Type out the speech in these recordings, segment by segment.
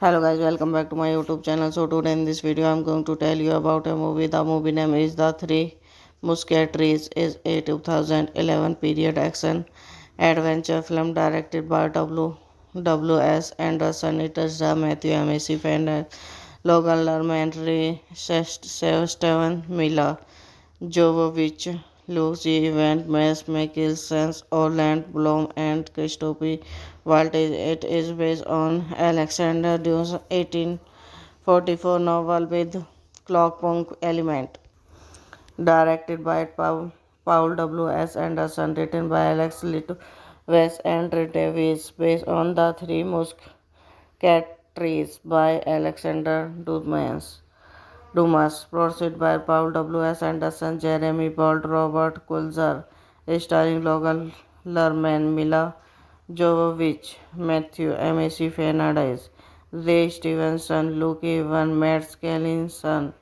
Hello guys, welcome back to my YouTube channel. So today in this video I'm going to tell you about a movie. The movie name is The Three Musketeers. Is a 2011 period action adventure film directed by W.S. Anderson. It stars Matthew McConaughey, Logan Lerman, Steven Miller, Jovovich, Lucy Evans, Mads Mikkelsen, Orlando Bloom, and Christopher Waltz. It is based on Alexander Dumas' 1844 novel with clockpunk element. Directed by Paul W. S. Anderson, written by Alex Litwes and Red Davies, based on The Three Musketeers by Alexander Dumas, produced by Paul W. S. Anderson, Jeremy Bolt, Robert Kulzer, starring Logan Lerman, Mila Jovovich, Matthew McConaughey, Ray Stevenson, Luke Evans, Matt Skellington,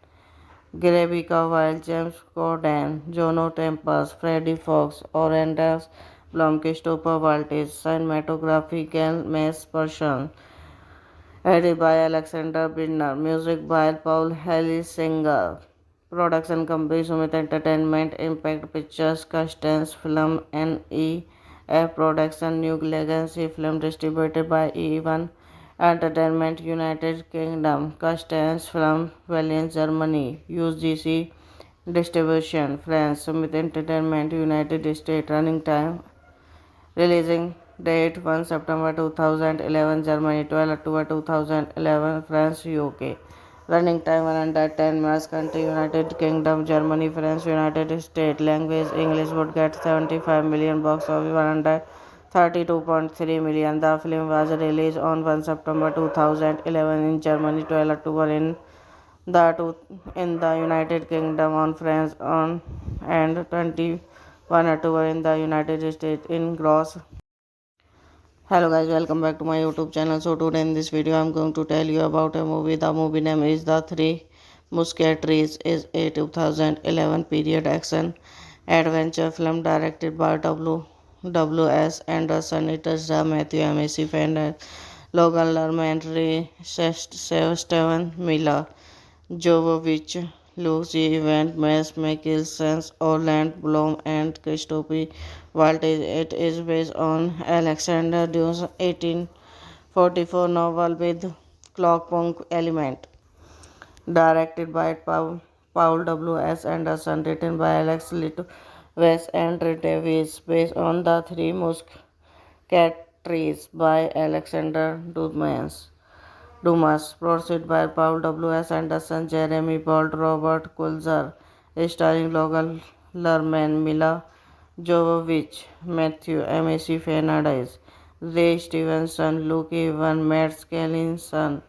Rebecca Wild, James Corden, Jono Tempest, Freddie Fox, Orlando Bloom, Christopher Waltz, cinematography, Gail Person, edited by Alexander Binder, music by Paul Hellisinger, production company Sumit Entertainment, Impact Pictures, Customs Film, NEF Production, New Legacy Film, distributed by E1 Entertainment, United Kingdom, Customs Film, Berlin, Germany, UGC Distribution, France, Sumit Entertainment, United States, running time. Releasing date 1 September 2011, Germany 12 October 2011, France, UK. Running time 110 minutes, country United Kingdom, Germany, France, United States. Language English. Would get 75 million, box office 132.3 million. The film was released on 1 September 2011 in Germany, 12 October in the United Kingdom on France on and 21 October in the United States in gross. Hello guys, welcome back to my YouTube channel. So today in this video I'm going to tell you about a movie. The movie name is The Three Musketeers. Is a 2011 period action adventure film directed by W.S. Anderson. It stars Matthew McConaughey, Logan Lerman, Steven Miller, Jovovich, Lucy Evans, Mads Mikkelsen, Orlando Bloom, and Christopher Waltz. It is based on Alexander Dumas' 1844 novel with clockpunk element. Directed by Paul W. S. Anderson, written by Alex Litwes and Red Davies, based on The Three Musketeers by Alexander Dumas, produced by Paul W. S. Anderson, Jeremy Bolt, Robert Kulzer, starring Logan Lerman, Mila Jovovich, Matthew McConaughey, Ray Stevenson, Luke Evans, Matt Skellington,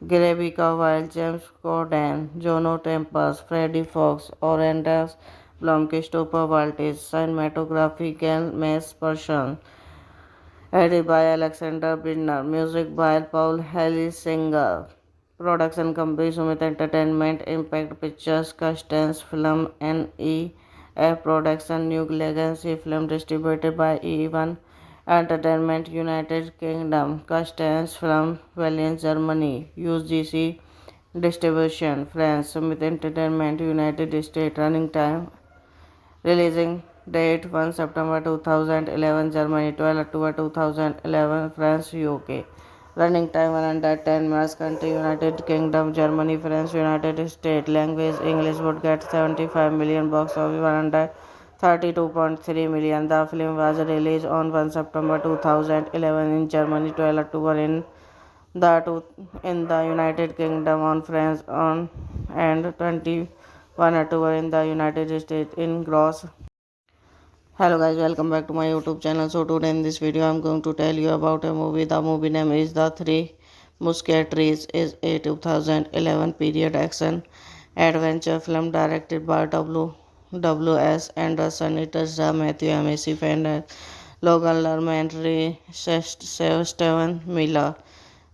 Grebika Wild, James Corden, Jono Tempest, Freddie Fox, Orandas, Blomkist, Topper Valtis, cinematography, Ken Mace Persson, edited by Alexander Bindner, music by Paul Singer, production company Sumit Entertainment, Impact Pictures, Custance Film, NEF Production, New Legacy Film, distributed by E1 Entertainment, United Kingdom, Custance Film, Berlin, Germany, UGC distribution, France, Sumit Entertainment, United States, running time, releasing date 1 September 2011, Germany 12 October 2011, France, UK. Running time 110 minutes, country United Kingdom, Germany, France, United States. Language English, would get 75 million, box office 132.3 million. The film was released on 1 September 2011 in Germany, 12 October in the United Kingdom, on France on and 21 October in the United States in gross. Hello guys, welcome back to my YouTube channel. So today in this video I'm going to tell you about a movie. The movie name is The Three Musketeers. Is a 2011 period action adventure film directed by W.S. Anderson. It stars Matthew McConaughey, Logan Lerman, Steven Miller,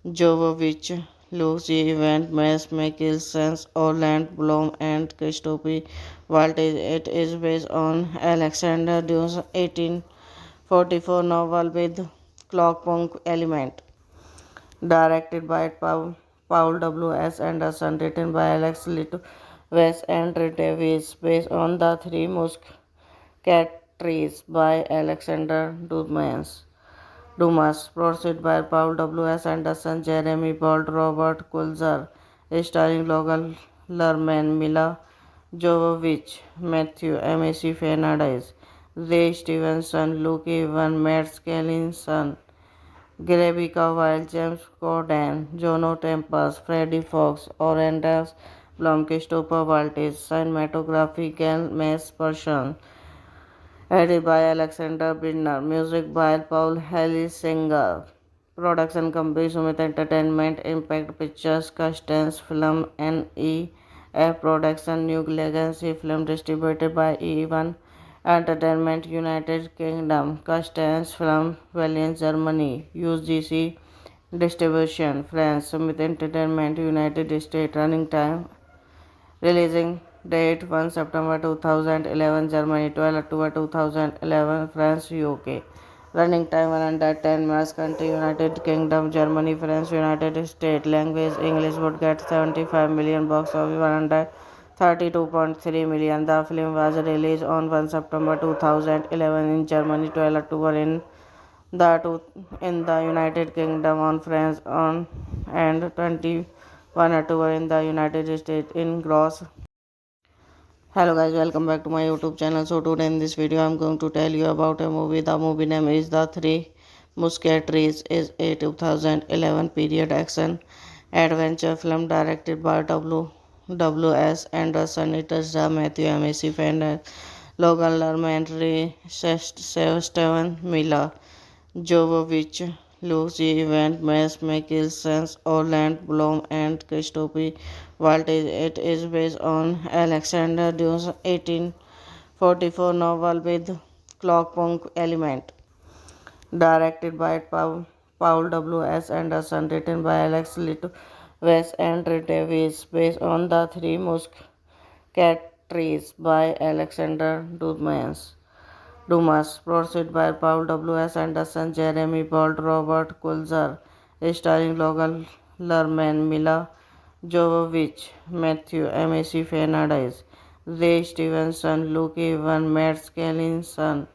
Jovovich, Lucy Evans, Mads Mikkelsen, Orlando Bloom, and Christopher Waltz. It is based on Alexander Dumas' 1844 novel with clockpunk element. Directed by Paul W.S. Anderson, written by Alex Litwes and Red Davies, based on The Three Musketeers by Alexander Dumas, produced by Paul W.S. Anderson, Jeremy Bolt, Robert Kulzer, starring Logan Lerman, Mila Jovovich, Matthew McConaughey, Ray Stevenson, Luke Evans, Matt Skellington, Grebika Wild, James Corden, Jono Tempest, Freddie Fox, Orandas, Blomkist, Topper Valtis, cinematography, Ken Mace Persson, edited by Alexander Bindner, music by Paul Singer, production company Sumit Entertainment, Impact Pictures, Custance Film, NEF Production, New Legacy Film, distributed by E1 Entertainment, United Kingdom, Custance Film, Berlin, Germany, UGC distribution, France, Sumit Entertainment, United States. Running time, releasing date 1 September 2011, Germany 12 October 2011, France, UK. Running time 110 minutes, country United Kingdom, Germany, France, United States. Language English, would get 75 million, box office 132.3 million. The film was released on 1 September 2011 in Germany, 12 October in the United Kingdom, on France on and 21 October in the United States in gross. Hello guys, welcome back to my YouTube channel. So today in this video I'm going to tell you about a movie. The movie name is The Three Musketeers. Is a 2011 period action adventure film directed by W.S. Anderson. It stars Matthew McConaughey, Logan Lerman, Steven Miller, Jovovich, Lucy Evans, Mads Mikkelsen, Orlando Bloom, and Christopher Waltz. It is based on Alexander Dumas' 1844 novel with clockpunk element. Directed by Paul W.S. Anderson, written by Alex Litwes and Red Davies, based on The Three Musketeers by Alexander Dumas, produced by Paul W.S. Anderson, Jeremy Bolt, Robert Kulzer, starring Logan Lerman, Mila Jovovich, Matthew McConaughey, Ray Stevenson, Luke Evans, Matt Skellington,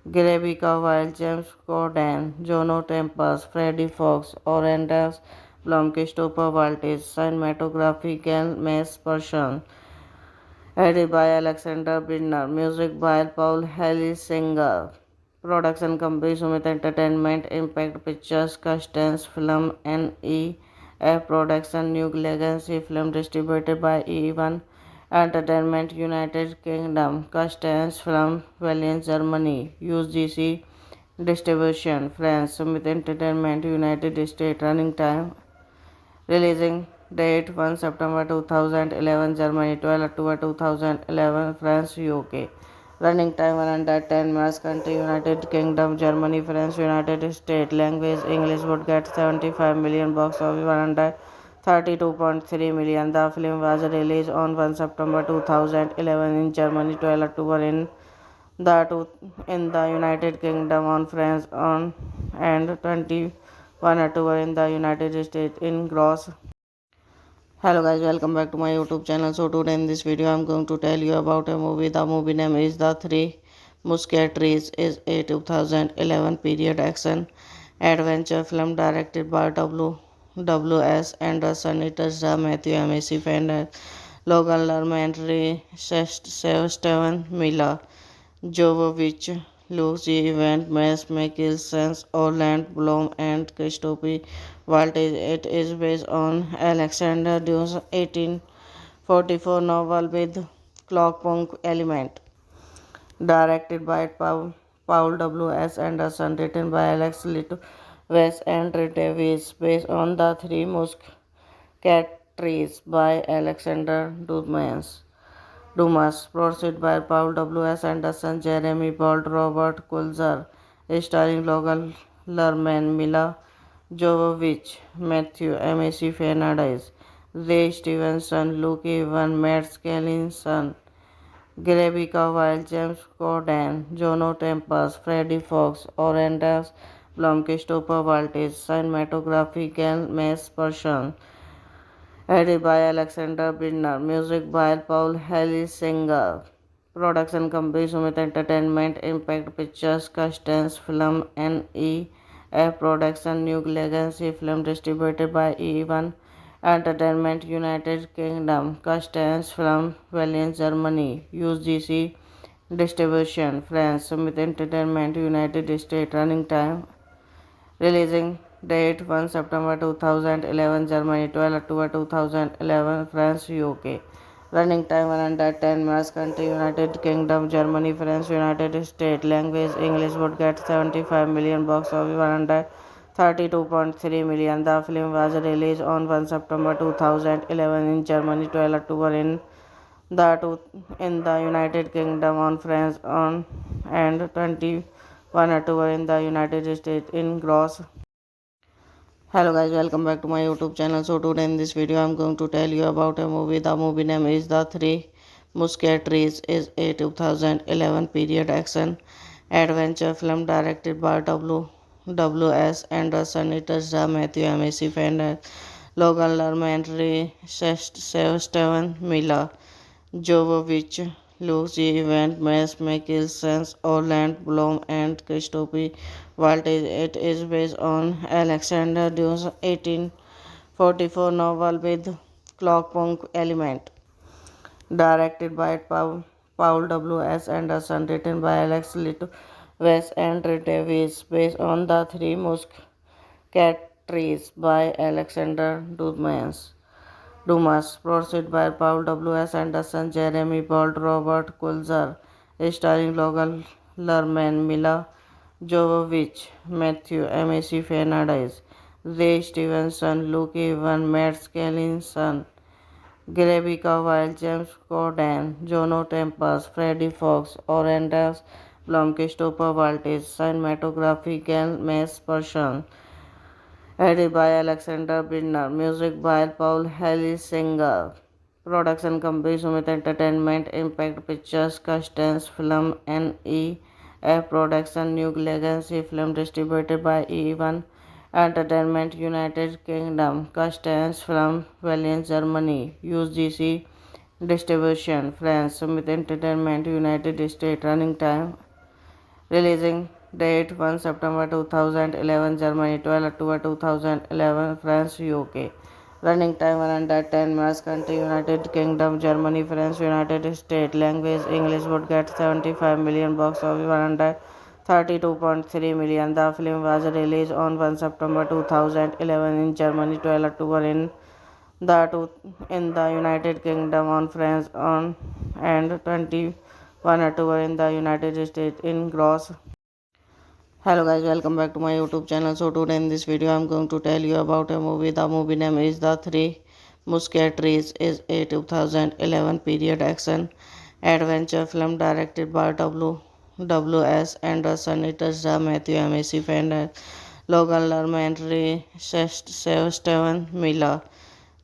Grebika Wild, James Corden, Jono Tempest, Freddie Fox, Orandas, Blomkist, Topper Valtis, cinematography, Ken Mace Persson, edited by Alexander Bindner, music by Paul Singer, production company Sumit Entertainment, Impact Pictures, Custance Film, NEF Production, New Legacy Film, distributed by E1 Entertainment, United Kingdom, Custance Film, Berlin, Germany, UGC distribution, France, Sumit Entertainment, United States. Running time, Releasing date 1 September 2011, Germany 12 October 2011, France, UK. Running time 110 minutes. Country United Kingdom, Germany, France, United States. Language English. Would get 75 million. Box office 132.3 million. The film was released on 1 September 2011 in Germany, 12 October in the United Kingdom, on France on and 21 October in the United States in gross. Hello guys, welcome back to my YouTube channel. So today in this video I'm going to tell you about a movie. The movie name is The Three Musketeers. Is a 2011 period action adventure film directed by W.S. Anderson. It stars Matthew McConaughey, Logan Lerman, Ray Steven Miller, Jovovich, Lucy Evans, Mads Mikkelsen, Orlando Bloom, and Christopher Waltz. It is based on Alexander Dumas' 1844 novel with clockpunk element. Directed by Paul W.S. Anderson, written by Alex Litwes and Ray Davies, based on The Three Musketeers by Alexander Dumas, produced by Paul W.S. Anderson, Jeremy Bolt, Robert Kulzer, starring Logan Lerman, Mila Jovovich, Matthew McConaughey, Ray Stevenson, Luke Evans, Matt Scalison, Rebecca Wild, James Corden, Jono Tempest, Freddie Fox, Orlando Bloom, Christopher Waltz, cinematography Gal Mace Persson, edited by Alexander Bindner, music by Paul Hellisinger, production company Sumit Entertainment, Impact Pictures, Custance Film, NEF Production, New Legacy Film, distributed by E1 Entertainment, United Kingdom, Custance Film, Berlin, Germany, UGC distribution, France, Sumit Entertainment, United States. Running time. Releasing date 1 September 2011, Germany 12 October 2011, France, UK. Running time 110 minutes. Country United Kingdom, Germany, France, United States. Language English. Would get 75 million. Box office 132.3 million. The film was released on 1 September 2011 in Germany, 12 October in the United Kingdom, on France on and 21 October in the United States in gross. Hello guys, welcome back to my YouTube channel. So today in this video I'm going to tell you about a movie. The movie name is The Three Musketeers. Is a 2011 period action adventure film directed by W.S. Anderson. It stars Matthew McConaughey, Logan Lerman, Ray Steven Miller, Jovovich, Lucy Evans, Mads Mikkelsen, Orlando Bloom, and Christopher Waltz. It is based on Alexander Dumas' 1844 novel with clockpunk element. Directed by Paul W.S. Anderson, written by Alex Litwes and Ray Davies, based on The Three Musketeers by Alexander Dumas, produced by Paul W.S. Anderson, Jeremy Bolt, Robert Kulzer, starring Logan Lerman, Mila Jovovich, Matthew McConaughey, Ray Stevenson, Luke Evans, Matt Scalison, Rebecca Wild, James Corden, Jono Tempest, Freddie Fox, Orlando Bloom, Christopher Waltz, cinematography Gal Mace Persson, edited by Alexander Bindner, music by Paul Hellisinger, production company Sumit Entertainment, Impact Pictures, Custance Film, NEF Production, New Legacy Film, distributed by E1 Entertainment, United Kingdom, Custance Film, Berlin, Germany, UGC distribution, France, Sumit Entertainment, United States. Running time. Releasing date 1 September 2011, Germany 12 October 2011, France, UK. Running time 110 minutes. Country United Kingdom, Germany, France, United States. Language English. Would get 75 million. Box office 132.3 million. The film was released on 1 September 2011 in Germany, 12 October in the United Kingdom, on France on and 21 October in the United States in gross. Hello guys, welcome back to my YouTube channel. So today in this video I'm going to tell you about a movie. The movie name is The Three Musketeers. Is a 2011 period action adventure film directed by W.S. Anderson. It stars Matthew McConaughey, Logan Lerman, Ray Steven Miller,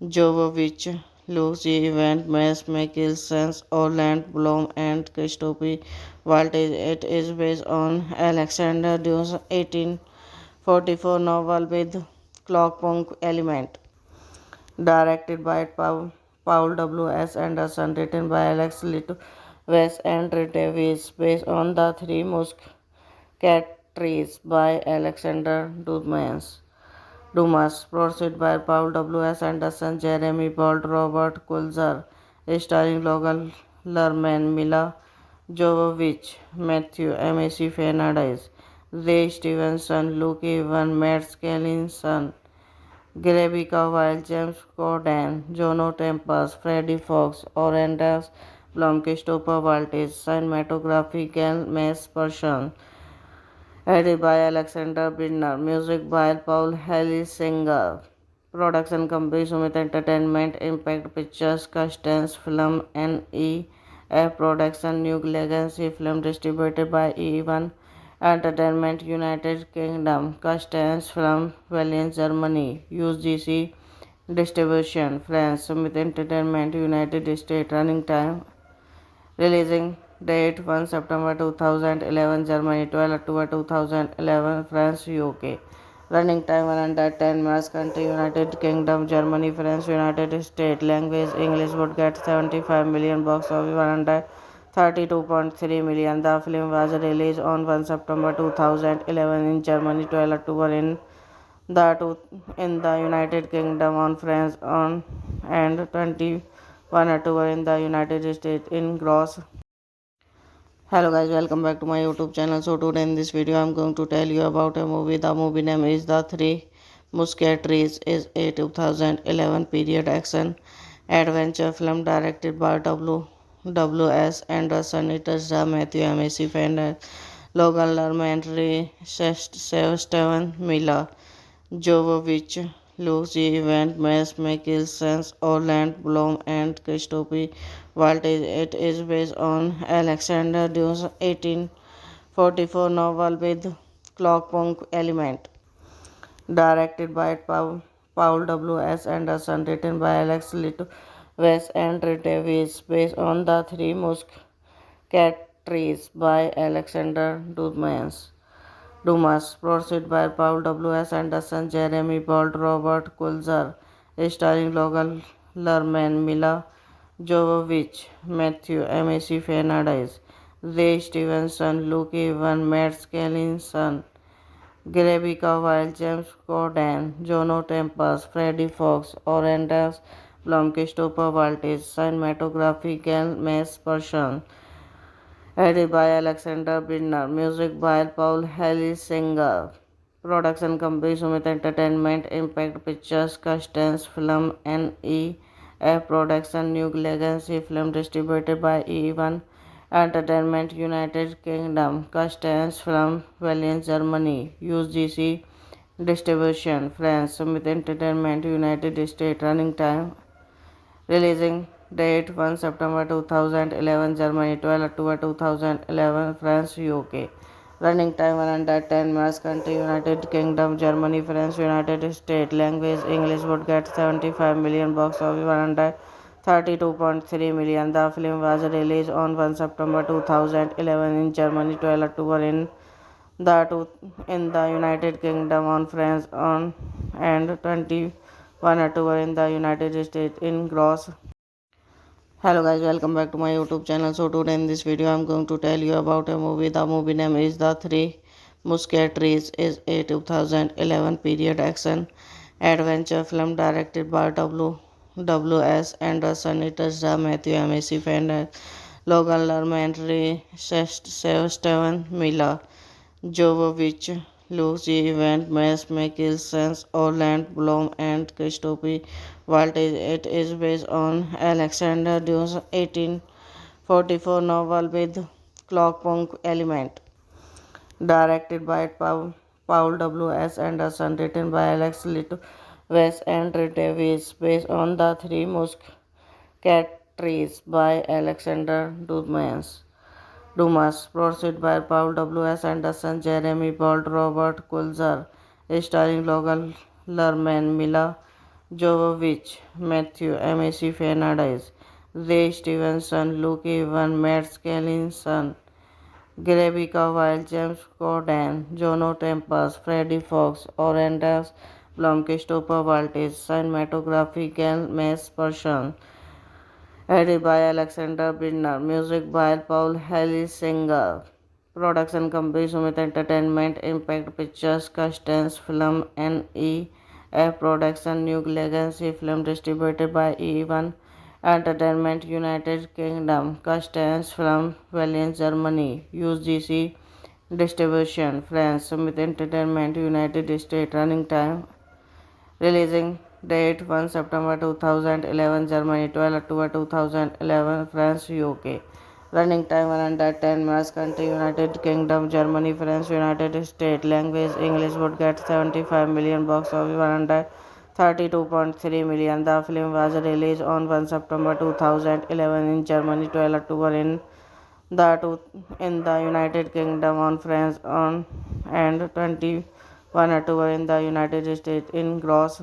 Jovovich, Lucy Evans, Mads Mikkelsen, Orlando Bloom, and Christopher Waltz. It is based on Alexander Dumas' 1844 novel with clockpunk element. Directed by Paul W. S. Anderson, written by Alex Little, Wes and Davis, based on The Three Musketeers by Alexander Dumas, produced by Paul W. S. Anderson, Jeremy Bolt, Robert Kulzer, starring Logan Lerman, Mila Jovovich, Matthew McConaughey, Ray Stevenson, Luke Evans, Matt Skellington, Rebecca Wild, James Corden, Jono Tempest, Freddie Fox, Orlando Bloom, Christopher Waltz, cinematography Gail Mace Persson, edited by Alexander Bidner, music by Paul Singer, production company Sumit Entertainment, Impact Pictures, Customs Film, NEF Production, New Legacy Film, distributed by E1 Entertainment, United Kingdom, Customs Film, Berlin, Germany, UGC Distribution, France, Sumit Entertainment, United States, running time, releasing date 1 September 2011, Germany 12 October 2011, France, UK. Running time 110 minutes, country United Kingdom, Germany, France, United States. Language English. Would get 75 million, box office 132.3 million. The film was released on 1 September 2011 in Germany, 12 October in the United Kingdom, on France on and 21 October in the United States in gross. Hello guys, welcome back to my YouTube channel. So today in this video I'm going to tell you about a movie. The movie name is The Three Musketeers. Is a 2011 period action adventure film directed by W.S. Anderson. It stars Matthew McConaughey, Logan Lerman, Ray Steven Miller, Jovovich, Lucy Evans, Mads Mikkelsen, Orlando Bloom, and Christopher Waltz. It is based on Alexander Dumas' 1844 novel with clockpunk element. Directed by Paul W. S. Anderson, written by Alex Little, Wes and Davis, based on The Three Musketeers by Alexander Dumas, produced by Paul W. S. Anderson, Jeremy Bolt, Robert Kulzer, starring Logan Lerman, Mila Jovovich, Matthew McConaughey, Ray Stevenson, Luke Evans, Matt Skellington, Rebecca Wild, James Corden, Jono Tempest, Freddie Fox, Orlando Bloom, Christopher Waltz, cinematography Gail Mace Persson, edited by Alexander Bidner, music by Paul Singer, production company Sumit Entertainment, Impact Pictures, Customs Film, NEF Production, New Legacy Film, distributed by E1 Entertainment, United Kingdom, Customs Film, Berlin, Germany, UGC Distribution, France, Sumit Entertainment, United States. Running time, releasing date 1 September 2011, Germany 12 October 2011, France, UK. Running time 110 minutes, country United Kingdom, Germany, France, United States. Language English. Would get 75 million, box office 132.3 million. The film was released on 1 September 2011 in Germany, 12 October in the United Kingdom, on France on and 21 October in the United States in gross. Hello guys, welcome back to my YouTube channel. So today in this video I'm going to tell you about a movie. The movie name is The Three Musketeers. Is a 2011 period action adventure film directed by W.S. Anderson. It stars Matthew McConaughey, Logan Lerman, Ray Steven Miller, Jovovich, Lucy Evans, Mads Mikkelsen, Orlando Bloom, and Christopher Waltz. It is based on Alexander Dumas' 1844 novel with clockpunk element. directed by Paul W. S. Anderson, written by Alex Litwes and Red Davies, based on the Three Musketeers by Alexander Dumas, produced by Paul W. S. Anderson, Jeremy Bolt, Robert Kulzer, starring Logan Lerman, Mila Jovovich, Matthew McFadden, Ray Stevenson, Luke Evan, Matt Skellington, Rebecca Wild, James Corden, Jono Tempest, Freddie Fox, Orandas Blom, Christopher Waltz, cinematography Gail Mace Persson, edited by Alexander Bidner, music by Paul Singer, production company Sumit Entertainment, Impact Pictures, Customs Film, NEF Production, New Legacy Film, distributed by E1 Entertainment, United Kingdom, Customs Film, Berlin, Germany, UGC Distribution, France, Sumit Entertainment, United States, running time, releasing date 1 September 2011, Germany 12 October 2011, France, UK. Running time 110 minutes, country United Kingdom, Germany, France, United States. Language English, would get 75 million, box office 132.3 million. The film was released on 1 September 2011 in Germany, 12 October in the United Kingdom, on France on and 21 October in the United States in gross.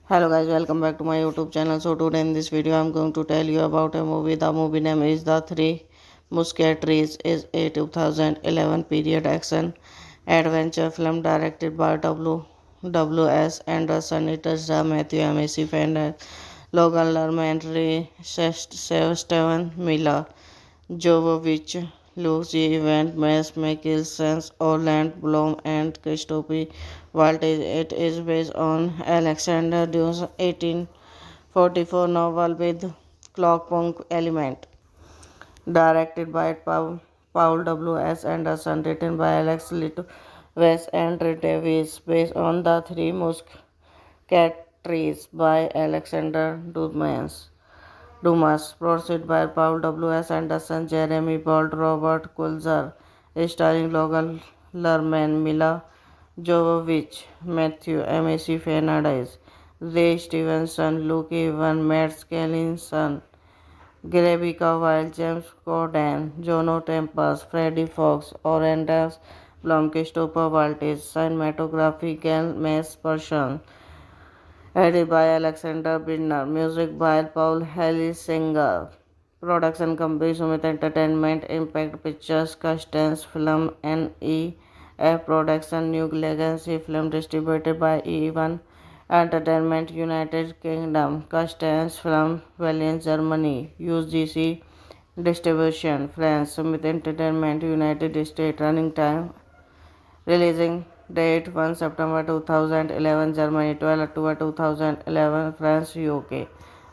Hello guys, welcome back to my YouTube channel. So today in this video I'm going to tell you about a movie. The movie name is The Three Musketeers. Is a 2011 period action adventure film directed by W. S. Anderson. It stars Matthew McFadden, Logan Lerman, Ray Steven, Mila Jovovich, Lucy Evans, Mads Mikkelsen, Orlando Bloom, and Christopher Waltz. It is based on Alexander Dumas' 1844 novel with clockpunk element. Directed by Paul W. S. Anderson, written by Alex Litwes and Red Davies, based on the Three Musketeers by Alexander Dumas, produced by Paul W. S. Anderson, Jeremy Bolt, Robert Kulzer, starring Logan Lerman, Mila Jovovich, Matthew McFadden, Ray Stevenson, Luke Evan, Matt Skellington, Rebecca Wild, James Corden, Jono Tempest, Freddie Fox, Orandas Blom, Christopher Waltz, cinematography Gail Mace Persson, edited by Alexander Bidner, music by Paul Singer, production company Sumit Entertainment, Impact Pictures, Customs Film, NEF Production, New Legacy Film, distributed by E1 Entertainment, United Kingdom, Customs Film, Berlin, Germany, UGC Distribution, France, Sumit Entertainment, United States. Running time, releasing date 1 September 2011, Germany 12 October 2011, France, UK.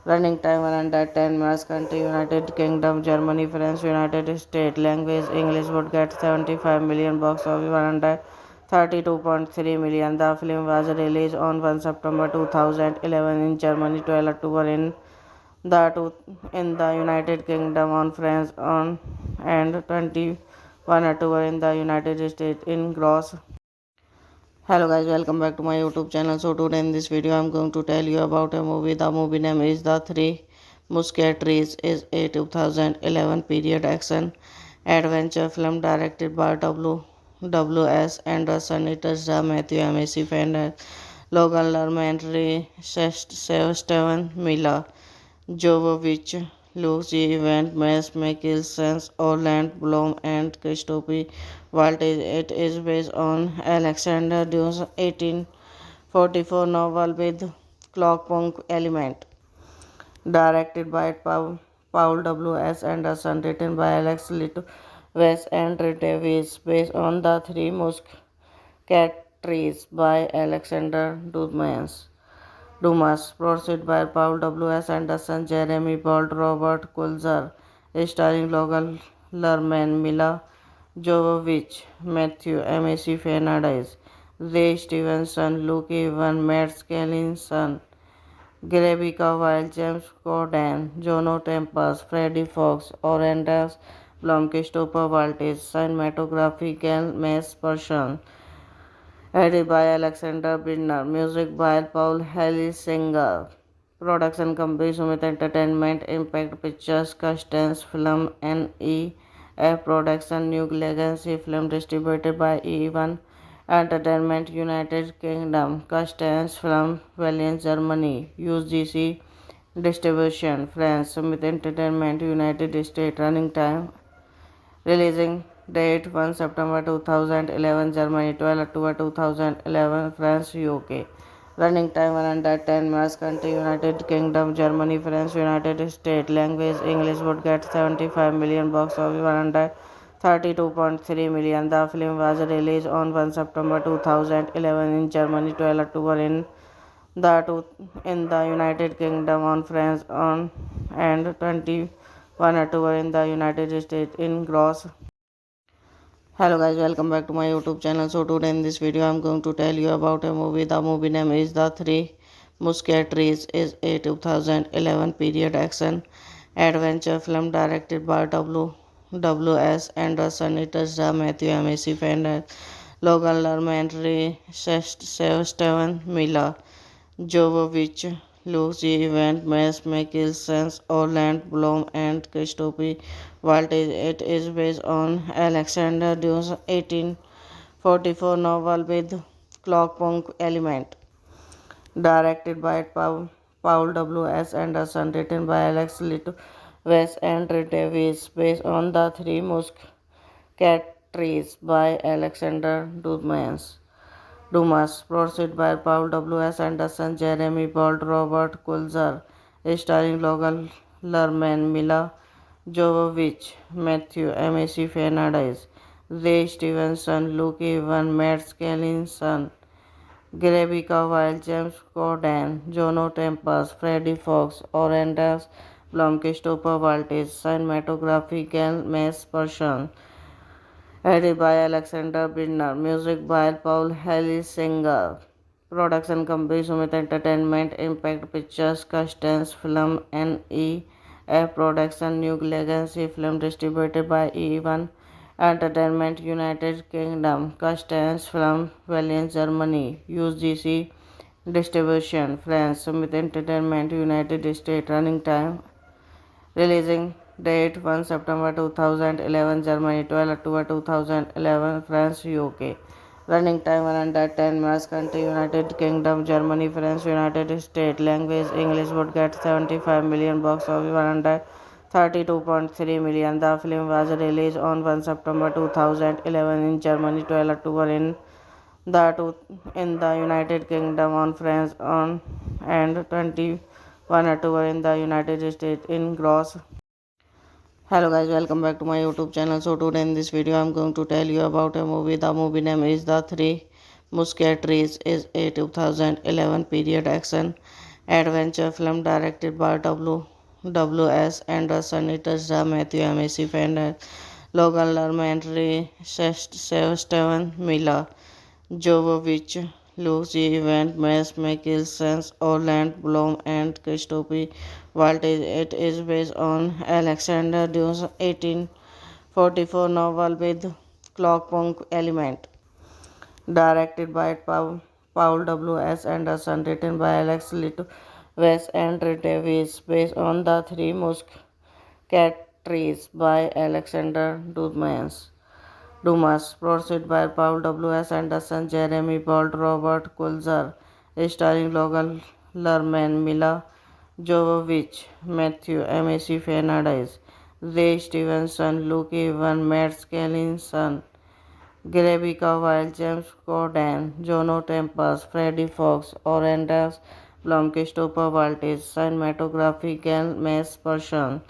Running time 110 minutes, country United Kingdom, Germany, France, United States. Language English, would get 75 million, box office 132.3 million. The film was released on 1 September 2011 in Germany, 12 October in the United Kingdom, on France on and 21 October in the United States in gross. Hello guys, welcome back to my YouTube channel. So today in this video I'm going to tell you about a movie. The movie name is The Three Musketeers. Is a 2011 period action adventure film directed by W. S. Anderson. It stars Matthew McFadden, Logan Lerman, Ray Steven, Mila Jovovich, Lucy Evans, Mads Mikkelsen, Orlando Bloom, and Christopher Waltz. It is based on Alexander Dumas' 1844 novel with clockpunk element. Directed by Paul W. S. Anderson, written by Alex Litwes and Red Davies, based on the Three Musketeers by Alexander Dumas, produced by Paul W. S. Anderson, Jeremy Bolt, Robert Kulzer, starring Logan Lerman, Mila Jovovich, Matthew McFadden, Ray Stevenson, Luke Evan, Matt Skellington, Rebecca Wild, James Corden, Jono Tempest, Freddie Fox, Orandas Blomkistopper Voltage, cinematography Ken Mace Persson, edited by Alexander Bidner, music by Paul Hellisinger, production company Sumit Entertainment, Impact Pictures, Custance Film, NEF Production, New Legacy Film, distributed by E1 Entertainment, United Kingdom, Custance Film, Berlin, Germany, UGC distribution, France, Sumit Entertainment, United States, running time, releasing date 1 September 2011, Germany 12 October 2011, France, UK. Running time 110 minutes, country United Kingdom, Germany, France, United States. Language English, would get 75 million, box office 132.3 million. The film was released on 1 September 2011 in Germany, 12 October in the United Kingdom, on France on and 21 October in the United States in gross. Hello guys, welcome back to my YouTube channel. So today in this video I'm going to tell you about a movie. The movie name is The Three Musketeers. Is a 2011 period action adventure film directed by W.S. Anderson. It is the Matthew McConaughey, Logan Lerman, Steven Miller, Jovovich, Lucy Evans, Mads Mikkelsen, Orlando Bloom, and Christopher Waltz. It is based on Alexander Dumas' 1844 novel with clockpunk element. Directed by Paul W.S. Anderson, written by Alex Litwes and Red Davies, based on The Three Musketeers by Alexander Dumas, produced by Paul W.S. Anderson, Jeremy Bolt, Robert Kulzer, starring Logan Lerman, Mila Jovovich, Matthew McConaughey, Ray Stevenson, Luke Evans, Matt Skellington, Rebecca Wild, James Corden, Jono Tempest, Freddie Fox, Orandas Blom, Christopher Waltz, cinematography Ken Mace Persson, edited by Alexander Bidner, music by Paul Hellisinger, production company Sumit Entertainment, Impact Pictures, Custance Film, NEF Production, New Legacy Film, distributed by E1 Entertainment, United Kingdom, Custance Film, Berlin, Germany, UGC distribution, France, Sumit Entertainment, United States. Running time, releasing date 1 September 2011, Germany 12 October 2011, France, UK. Running time 110 minutes, country United Kingdom, Germany, France, United States. Language English, would get 75 million, box office 132.3 million. The film was released on 1 September 2011 in Germany, 12 October in the United Kingdom, on France on and 21 October in the United States in gross. Hello guys, welcome back to my YouTube channel. So today in this video I'm going to tell you about a movie. The movie name is The Three Musketeers. Is a 2011 period action adventure film directed by W.S. Anderson. It is the Matthew McConaughey, Logan Lerman, Steven Miller, Jovovich, Lucy Evans, Mads Mikkelsen, Orlando Bloom, and Christopher Waltz. It is based on Alexander Dumas' 1844 novel with clockpunk element. Directed by Paul W.S. Anderson, written by Alex Litwes and Red Davies, based on The Three Musketeers by Alexander Dumas, produced by Paul W.S. Anderson, Jeremy Bolt, Robert Kulzer, starring Logan Lerman, Mila Jovovich, Matthew McConaughey, Ray Stevenson, Luke Evans, Matt Skellington, Rebecca Wild, James Corden, Jono Tempest, Freddie Fox, Orandas Blom, Christopher Waltz, cinematography Ken Mace Persson,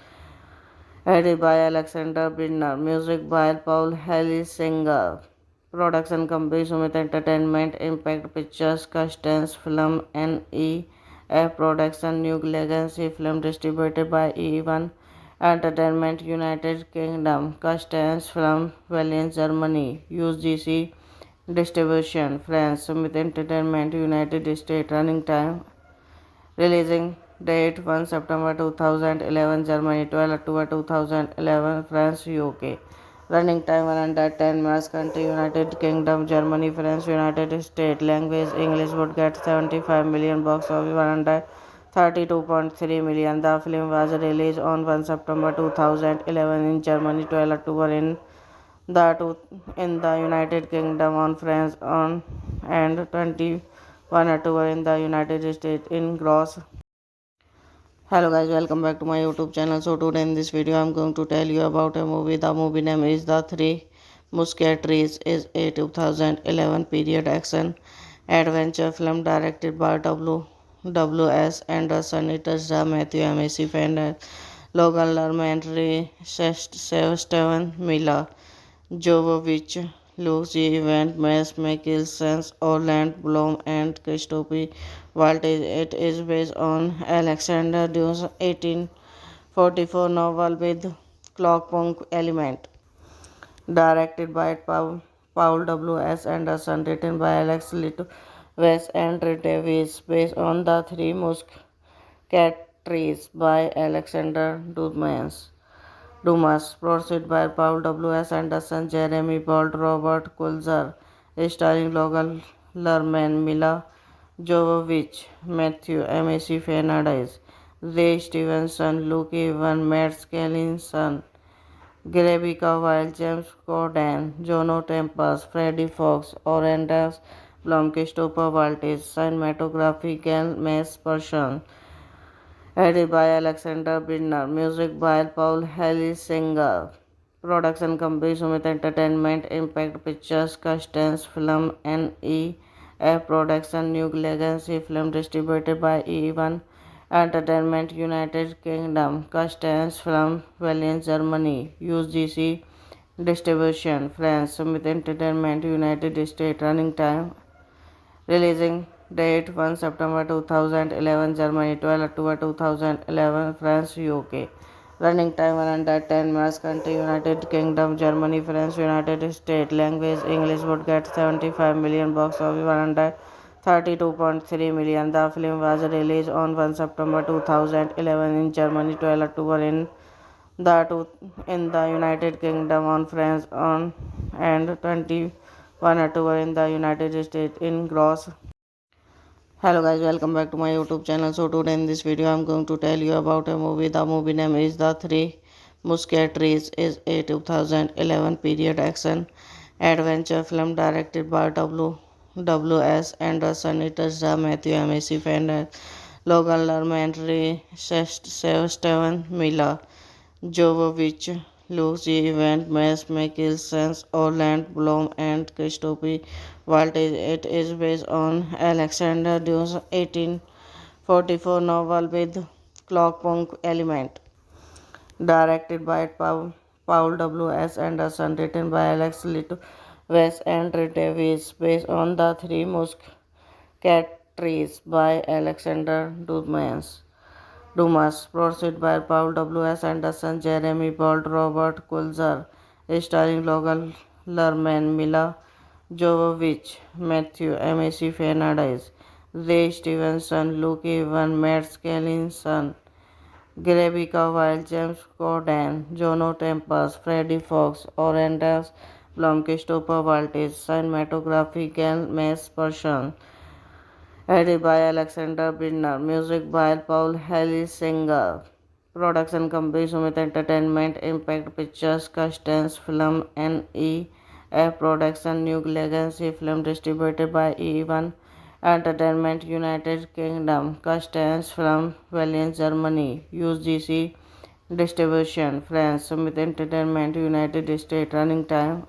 edited by Alexander Bidner, music by Paul Hellisinger, production company Sumit Entertainment, Impact Pictures, Custance Film, NEF Production, New Legacy Film, distributed by E1 Entertainment, United Kingdom, Custance Film, Berlin, Germany, UGC distribution, France, Sumit Entertainment, United States. Running time, releasing Date 1 September 2011, Germany 12 October 2011, France, UK. Running time 110 minutes. Country United Kingdom, Germany, France, United States. Language English. Would get 75 million. Box office 132.3 million. The film was released on 1 September 2011 in Germany, 12 October in the United Kingdom, on France on and 21 October in the United States in gross. Hello guys, welcome back to my YouTube channel. So today in this video I'm going to tell you about a movie. The movie name is The Three Musketeers. Is a 2011 period action adventure film directed by W.S. Anderson. It stars Matthew McConaughey, Logan Lerman, Ray Steven Miller, Jovovich, Lucy Evans, Mads Mikkelsen, Orlando Bloom, and Christopher Waltz. It is based on Alexander Dumas' 1844 novel with clockpunk element. Directed by Paul W. S. Anderson, written by Alex Litwes and Ray Davies, based on The Three Musketeers by Alexander Dumas, produced by Paul W. S. Anderson, Jeremy Bolt, Robert Kulzer, starring Logan Lerman, Mila Jovovich, Matthew McConaughey, Ray Stevenson, Luke Evans, Matt Skellington, Rebecca Wild, James Corden, Jono Tempest, Freddie Fox, Orendas Blum, Christopher Waltz, cinematography Gail Person, edited by Alexander Bidner, music by Paul Hellisinger, production company Sumit Entertainment, Impact Pictures, Customs Film, NEF Production, New Legacy Film, distributed by E1 Entertainment, United Kingdom, Customs Film, Berlin, Germany, UGC distribution, France, Sumit Entertainment, United States. Running time, releasing date 1 September 2011, Germany 12 October 2011, France, UK. Running time 110 minutes. Country United Kingdom, Germany, France, United States. Language English. Would get 75 million. Box office 132.3 million. The film was released on 1 September 2011 in Germany, 12 October in the United Kingdom, on France on and 21 October in the United States in gross. Hello guys, welcome back to my YouTube channel. So today in this video I'm going to tell you about a movie. The movie name is The Three Musketeers. Is a 2011 period action adventure film directed by W.S. Anderson. It stars Matthew McConaughey, Logan Lerman, Ray Steven Miller, Jovovich, Lucy Evans, Mads Mikkelsen, Orlando Bloom, and Christopher Waltz. It is based on Alexander Dumas' 1844 novel with clockpunk element. Directed by Paul W. S. Anderson, written by Alex Litwes and Ray Davies, based on The Three Musketeers by Alexander Dumas, produced by Paul W. S. Anderson, Jeremy Bolt, Robert Kulzer, starring Logan Lerman, Mila Jovovich, Matthew McConaughey, Ray Stevenson, Luke Evans, Matt Skellington, Rebecca Wild, James Corden, Jono Tempest, Freddie Fox, Orendas Blum, Christopher Waltz, cinematography Gail Person, edited by Alexander Bidner, music by Paul Hellisinger, production company Sumit Entertainment, Impact Pictures, Customs Film, NEF Production, New Legacy Film, distributed by E1 Entertainment, United Kingdom, Customs Film, Berlin, Germany, UGC distribution, France, Sumit Entertainment, United States. Running time,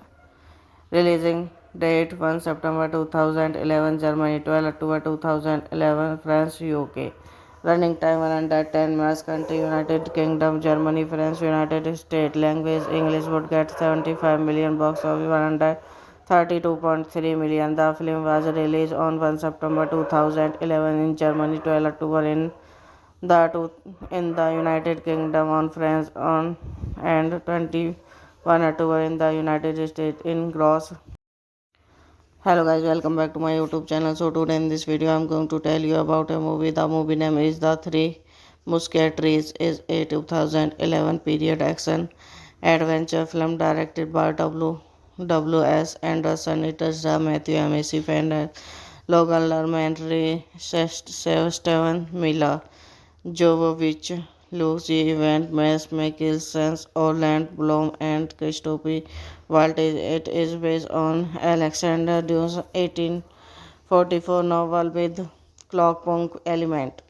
releasing date 1 September 2011, Germany 12 October 2011, France, UK. Running time 110 minutes. Country United Kingdom, Germany, France, United States. Language English. Would get 75 million. Box office 132.3 million. The film was released on 1 September 2011 in Germany, 12 October in the United Kingdom, on France on and 21 October in the United States in gross. Hello guys, welcome back to my YouTube channel. So today in this video I'm going to tell you about a movie. The movie name is The Three Musketeers is a 2011 period action adventure film directed by W.S. Anderson. It stars Matthew McConaughey, Logan Lerman, Ray Steven Miller, Jovovich, Lucy Evans, Mads Mikkelsen, Orlando Bloom, and Christopher Waltz. It is based on Alexander Dumas' 1844 novel with clockpunk element.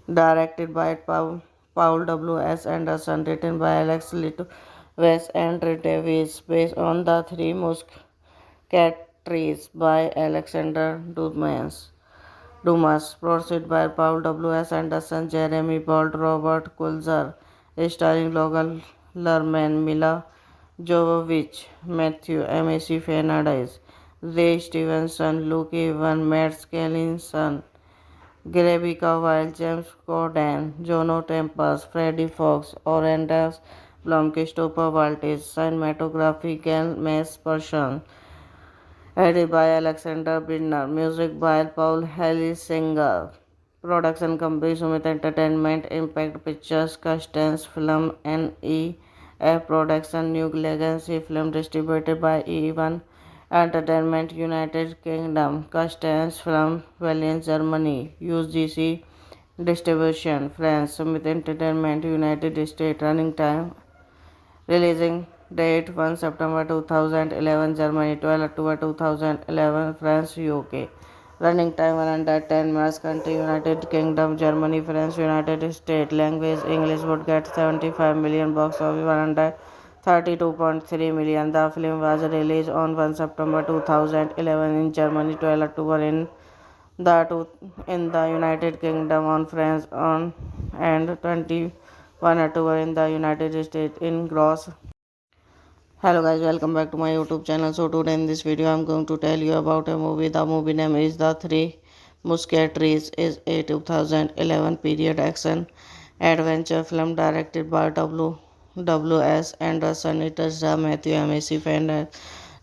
Directed by Paul W. S. Anderson, written by Alex Little, Wes and Davis, based on the Three Musketeers by Alexander Dumas, produced by Paul W. S. Anderson, Jeremy Bolt, Robert Kulzer, starring Logan Lerman, Mila Jovovich, Matthew McConaughey, Ray Stevenson, Luke Evans, Matt Skellington, Rebecca Wild, James Corden, Jono Tempest, Freddie Fox, Orendas Blum, Christopher Waltz, cinematography Gail Mace Persson, edited by Alexander Bidner, music by Paul Singer, production company Sumit Entertainment, Impact Pictures, Custance Film, NEF Production, New Legacy Film, distributed by E1 Entertainment, United Kingdom, Custance Film, Berlin, Germany, UGC Distribution, France, Sumit Entertainment, United States, running time, releasing date 1 September 2011, Germany 12 October 2011, France, UK. Running time 110 minutes, country United Kingdom, Germany, France, United States. Language English, would get 75 million, box office 132.3 million. The film was released on 1 September 2011 in Germany, 12 October in the United Kingdom, on France on and 21 October in the United States in gross. Hello guys, welcome back to my YouTube channel. So today in this video I'm going to tell you about a movie. The movie name is The Three Musketeers. Is a 2011 period action adventure film directed by W.S. Anderson. It stars Matthew McConaughey,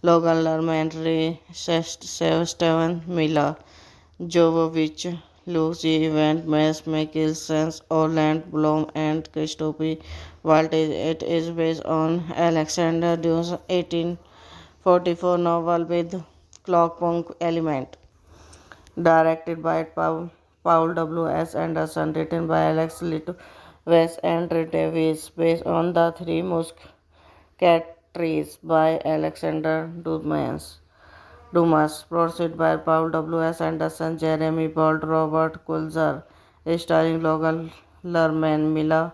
Logan Lerman, Ray Steven Miller, Jovovich, Lucy Evans, Mads Mikkelsen, Orlando Bloom, and Christopher Waltz. It is based on Alexander Dumas' 1844 novel with clockpunk element. Directed by Paul W. S. Anderson, written by Alex Little, Wes and Davis, based on the Three Musketeers by Alexander Dumas, produced by Paul W. S. Anderson, Jeremy Bolt, Robert Kulzer, starring Logan Lerman, Mila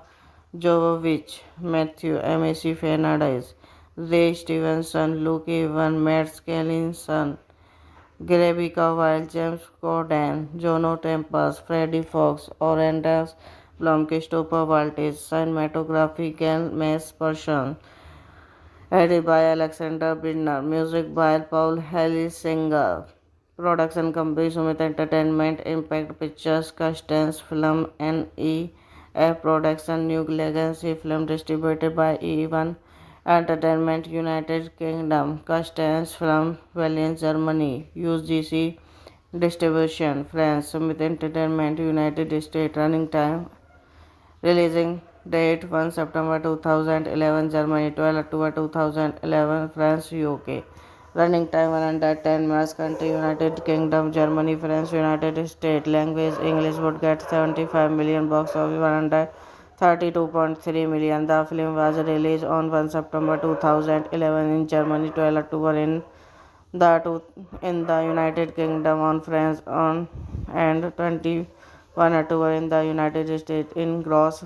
Jovovich, Matthew McConaughey, Ray Stevenson, Luke Evans, Matt Skellington, Rebecca Wild, James Corden, Jono Tempest, Freddie Fox, Orendas Blum, Christopher Waltz, cinematography Gail Mace Persson, edited by Alexander Bidner, music by Paul Singer, production company Sumit Entertainment, Impact Pictures, Custance Film, NEF Production, New Legacy Film, distributed by E1 Entertainment, United Kingdom, Custance Film, Berlin, Germany, UGC Distribution, France, Sumit Entertainment, United States. Running time, releasing date 1 September 2011, Germany 12 October 2011, France, UK. Running time 110 minutes, country United Kingdom, Germany, France, United States. Language English, would get 75 million, box office 132.3 million. The film was released on 1 September 2011 in Germany, 12 October in the United Kingdom, on France on and 21 October in the United States in gross.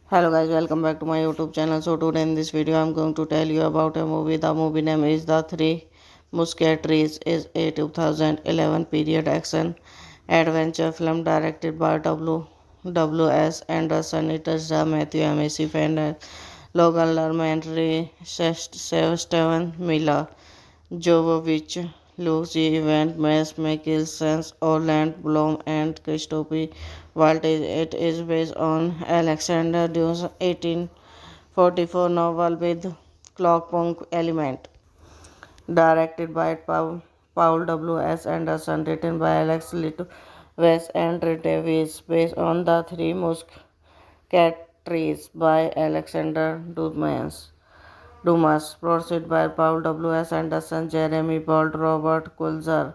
Hello guys, welcome back to my YouTube channel. So today in this video I'm going to tell you about a movie. The movie name is The Three Musketeers. Is a 2011 period action adventure film directed by W.S. Anderson. It stars Matthew McConaughey, Logan Lerman, Ray Steven Miller, Jovovich, Lucy Evans, Mads Mikkelsen, Orlando Bloom, and Christopher Waltz. It is based on Alexander Dumas' 1844 novel with clockpunk element. Directed by Paul W. S. Anderson, written by Alex Little, Wes Andrew Davis, based on The Three Musketeers by Alexander Dumas, produced by Paul W. S. Anderson, Jeremy Bolt, Robert Kulzer,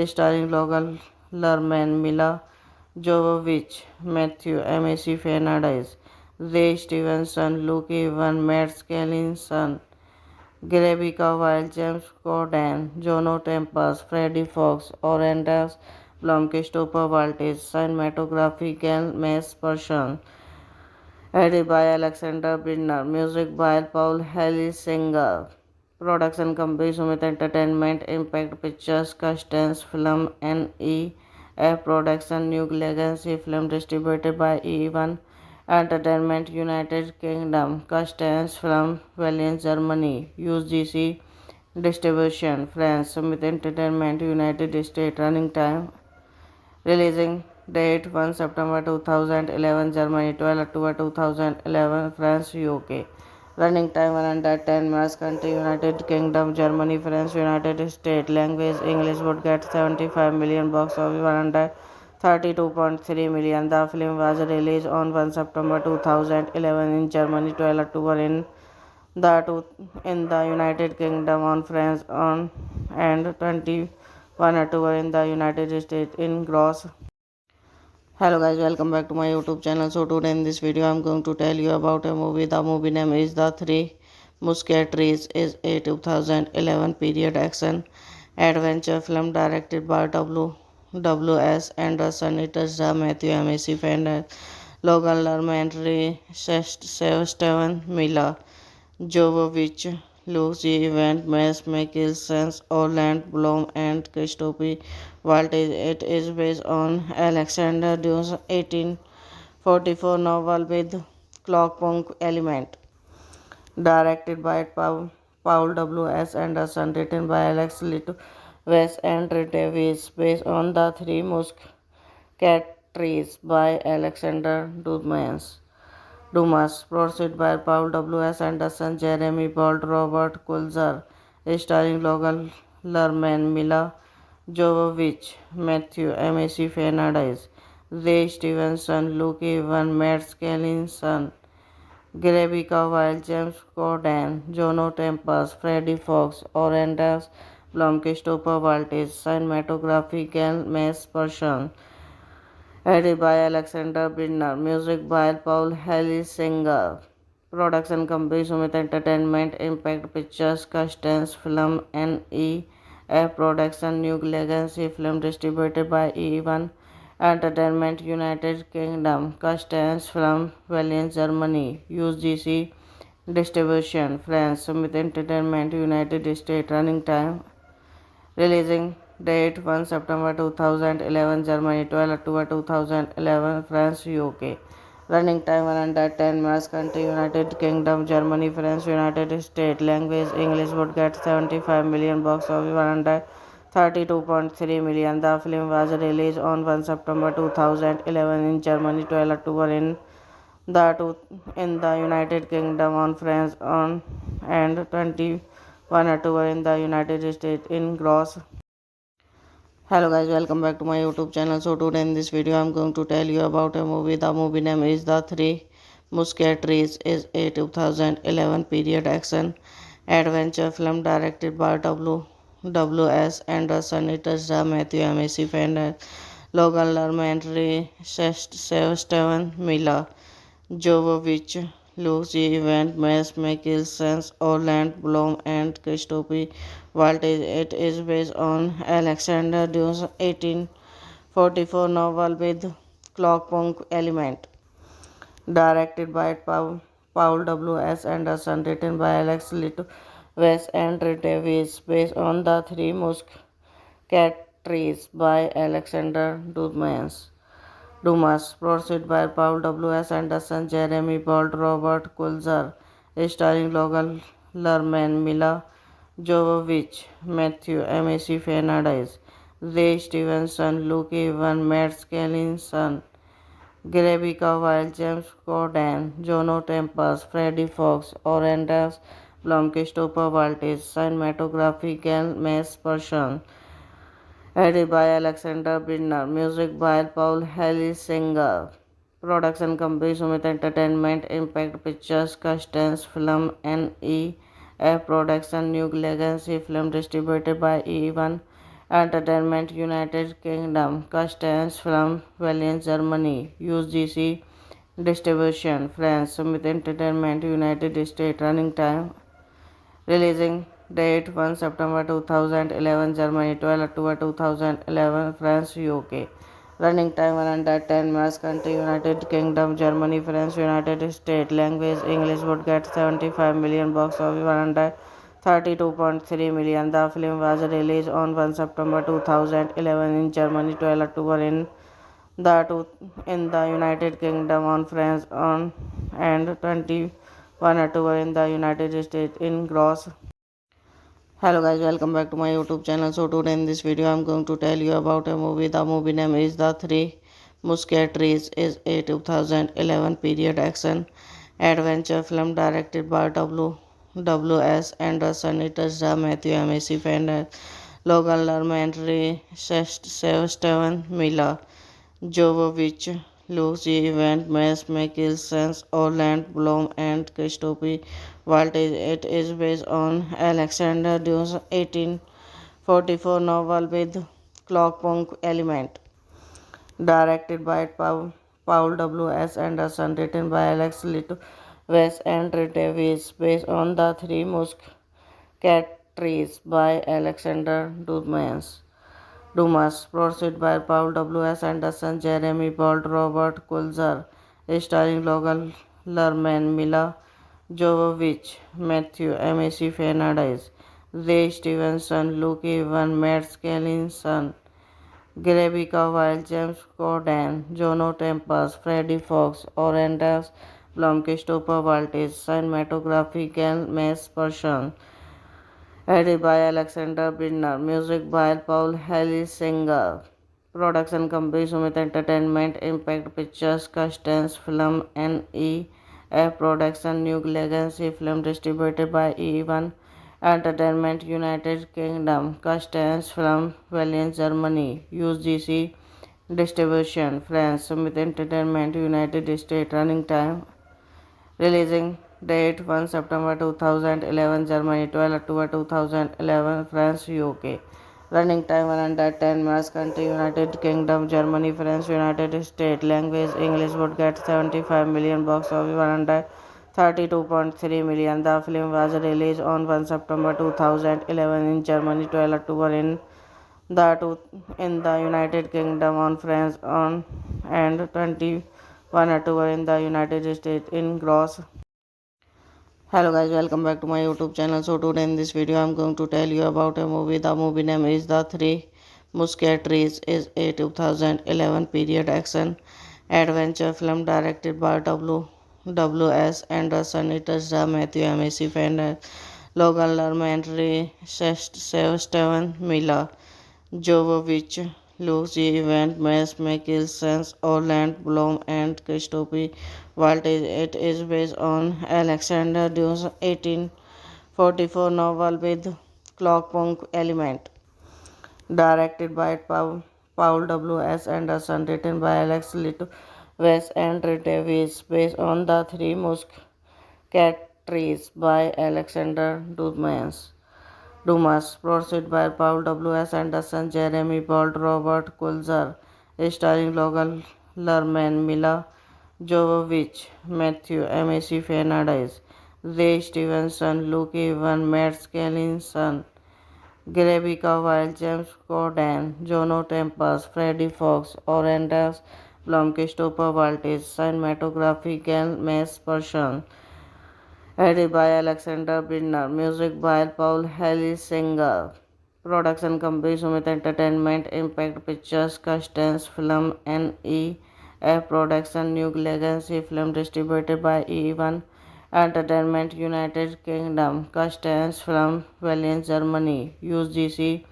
starring Logan Lerman, Mila Jovovich, Matthew McFadden, Ray Stevenson, Luke Evan, Matt Skellington, Rebecca Wild, James Corden, Jono Tempest, Freddie Fox, Orandas Blom, Christopher Waltz, cinematography Gal Person, edited by Alexander Bridner, music by Paul Hellisinger, production company Sumit Entertainment, Impact Pictures, Customs Film, NEF Production, New Legacy Film, distributed by E1 Entertainment, United Kingdom, Customs Film, Berlin, Germany, UGC Distribution, France, Sumit Entertainment, United States, running time, releasing date 1 September 2011, Germany 12 October 2011, France, UK. Running time 110 minutes, country United Kingdom, Germany, France, United States. Language English, would get 75 million, box office 132.3 million. The film was released on 1 September 2011 in Germany, 12 October in the United Kingdom, on France on and 21 October in the United States in gross. Hello guys, welcome back to my YouTube channel. So today in this video I'm going to tell you about a movie. The movie name is The Three Musketeers. Is a 2011 period action adventure film directed by W. S. Anderson. It stars Matthew McFadden, Logan Lerman, Ray Stevenson, Mila Jovovich, Lucy Evans, Mads Mikkelsen, Orlando Bloom, and Christopher Waltz. It is based on Alexander Dumas' 1844 novel with clockpunk element. Directed by Paul W. S. Anderson, written by Alex Little, Wes Andrew Davis, based on The Three Musketeers by Alexander Dumas, produced by Paul W. S. Anderson, Jeremy Bolt, Robert Kulzer, starring Logan Lerman, Mila Jovovich, Matthew McFadden, Ray Stevenson, Luke Evan, Matt Skellington, Rebecca Wild, James Corden, Jono Tempest, Freddie Fox, Orandas Blom, Christopher Waltz, cinematography Gal Person, edited by Alexander Bridner, music by Paul Hellisinger, production company Sumit Entertainment, Impact Pictures, Customs Film, NEF Production, New Legacy Film, distributed by E1 Entertainment, United Kingdom, Customs Film, Berlin, Germany, UGC Distribution, France, Sumit Entertainment, United States. Running time, releasing date 1 September 2011, Germany 12 October 2011, France, UK. Running time 110 minutes, country United Kingdom, Germany, France, United States. Language English, would get 75 million, box office 132.3 million. The film was released on 1 September 2011 in Germany, 12 October in the United Kingdom, on France on and 21 October in the United States in gross. Hello guys, welcome back to my YouTube channel. So today in this video I'm going to tell you about a movie. The movie name is The Three Musketeers. Is a 2011 period action adventure film directed by W. S. Anderson. It stars Matthew McFadden, Logan Lerman, Ray Stevenson, Mila Jovovich, Lucy Evans, Mads Mikkelsen, Orlando Bloom, and Christopher Waltz. It is based on Alexander Dumas' 1844 novel with clockpunk element. Directed by Paul W. S. Anderson, written by Alex Little, Wes Andrew Davis, based on The Three Musketeers by Alexander Dumas, produced by Paul W. S. Anderson, Jeremy Bolt, Robert Kulzer, starring Logan Lerman, Mila Jovovich, Matthew McFadden, Ray Stevenson, Luke Evan, Matt Skellington, Rebecca Wild, James Corden, Jono Tempest, Freddie Fox, Orandas Blom, Christopher Waltz, cinematography Gal Person, Edited by Alexander Bindner. Music by Paul Hellisinger. Production company Sumit Entertainment, Impact Pictures, Custance Film, NEF Production, New Legacy Film distributed by E1 Entertainment, United Kingdom, Custance Film, Berlin, Germany, UGC Distribution, France, Sumit Entertainment, United States. Running time, releasing date 1 September 2011, Germany 12 October 2011, France, UK. Running time 110 minutes. Country United Kingdom, Germany, France, United States. Language English. Would get 75 million. Box office 132.3 million. The film was released on 1 September 2011 in Germany, 12 October in the United Kingdom, on France on and 21 October in the United States in gross. Hello guys, welcome back to my YouTube channel. So today in this video I'm going to tell you about a movie. The movie name is The Three Musketeers. Is a 2011 period action adventure film directed by W.S. Anderson. It is the Matthew McConaughey, Logan Lerman, Ray Steven Miller, Jovovich, Lucy Evans, Mads Mikkelsen, Orlando Bloom, and Christopher Waltz. It is based on Alexander Dumas' 1844 novel with clockpunk element. Directed by Paul W.S. Anderson, written by Alex Litwes and Red Davies, based on The Three Musketeers by Alexander Dumas, produced by Paul W.S. Anderson, Jeremy Bolt, Robert Kulzer, starring Logan Lerman, Mila Jovovich, Matthew McConaughey, Ray Stevenson, Luke Evans, Matt Scalison, Rebecca Wild, James Corden, Jono Tempest, Freddie Fox, Orlando Bloom, Christopher Waltz. Cinematography Gail Person. Edited by Alexander Bindner. Music by Paul Hellisinger. Production company Sumit Entertainment, Impact Pictures, Custance Film, NEF Production, New Legacy Film distributed by E1 Entertainment, United Kingdom, Custance Film, Berlin, Germany, UGC Distribution, France, Sumit Entertainment, United States. Running time, releasing date 1 September 2011, Germany 12 October 2011, France, UK. Running time 110 minutes. Country United Kingdom, Germany, France, United States. Language English. Would get 75 million. Box office 132.3 million. The film was released on 1 September 2011 in Germany, 12 October in the United Kingdom, on France on and 21 October in the United States in gross. Hello guys, welcome back to my YouTube channel. So today in this video I'm going to tell you about a movie. The movie name is The Three Musketeers. Is a 2011 period action adventure film directed by W.S. Anderson. It is the Matthew McConaughey, Logan Lerman, Ray Steven Miller, Jovovich, Lucy Evans, Mads Mikkelsen, Orlando Bloom, and Christopher Waltz. It is based on Alexander Dumas' 1844 novel with clockpunk element. Directed by Paul W.S. Anderson, written by Alex Litwes and Red Davies, based on The Three Musketeers by Alexander Dumas, produced by Paul W.S. Anderson, Jeremy Bolt, Robert Kulzer, starring Logan Lerman, Mila Jovovich, Matthew McConaughey, Ray Stevenson, Luke Evans, Matt Scalison, Rebecca Wild, James Corden, Jono Tempest, Freddie Fox, Orlando Bloom, Christopher Waltz. Cinematography Gail Person. Edited by Alexander Bindner. Music by Paul Hellisinger. Production company Sumit Entertainment, Impact Pictures, Custance Film, NEF Production, New Legacy Film distributed by E1 Entertainment, United Kingdom, Custance Film, Berlin, Germany, UGC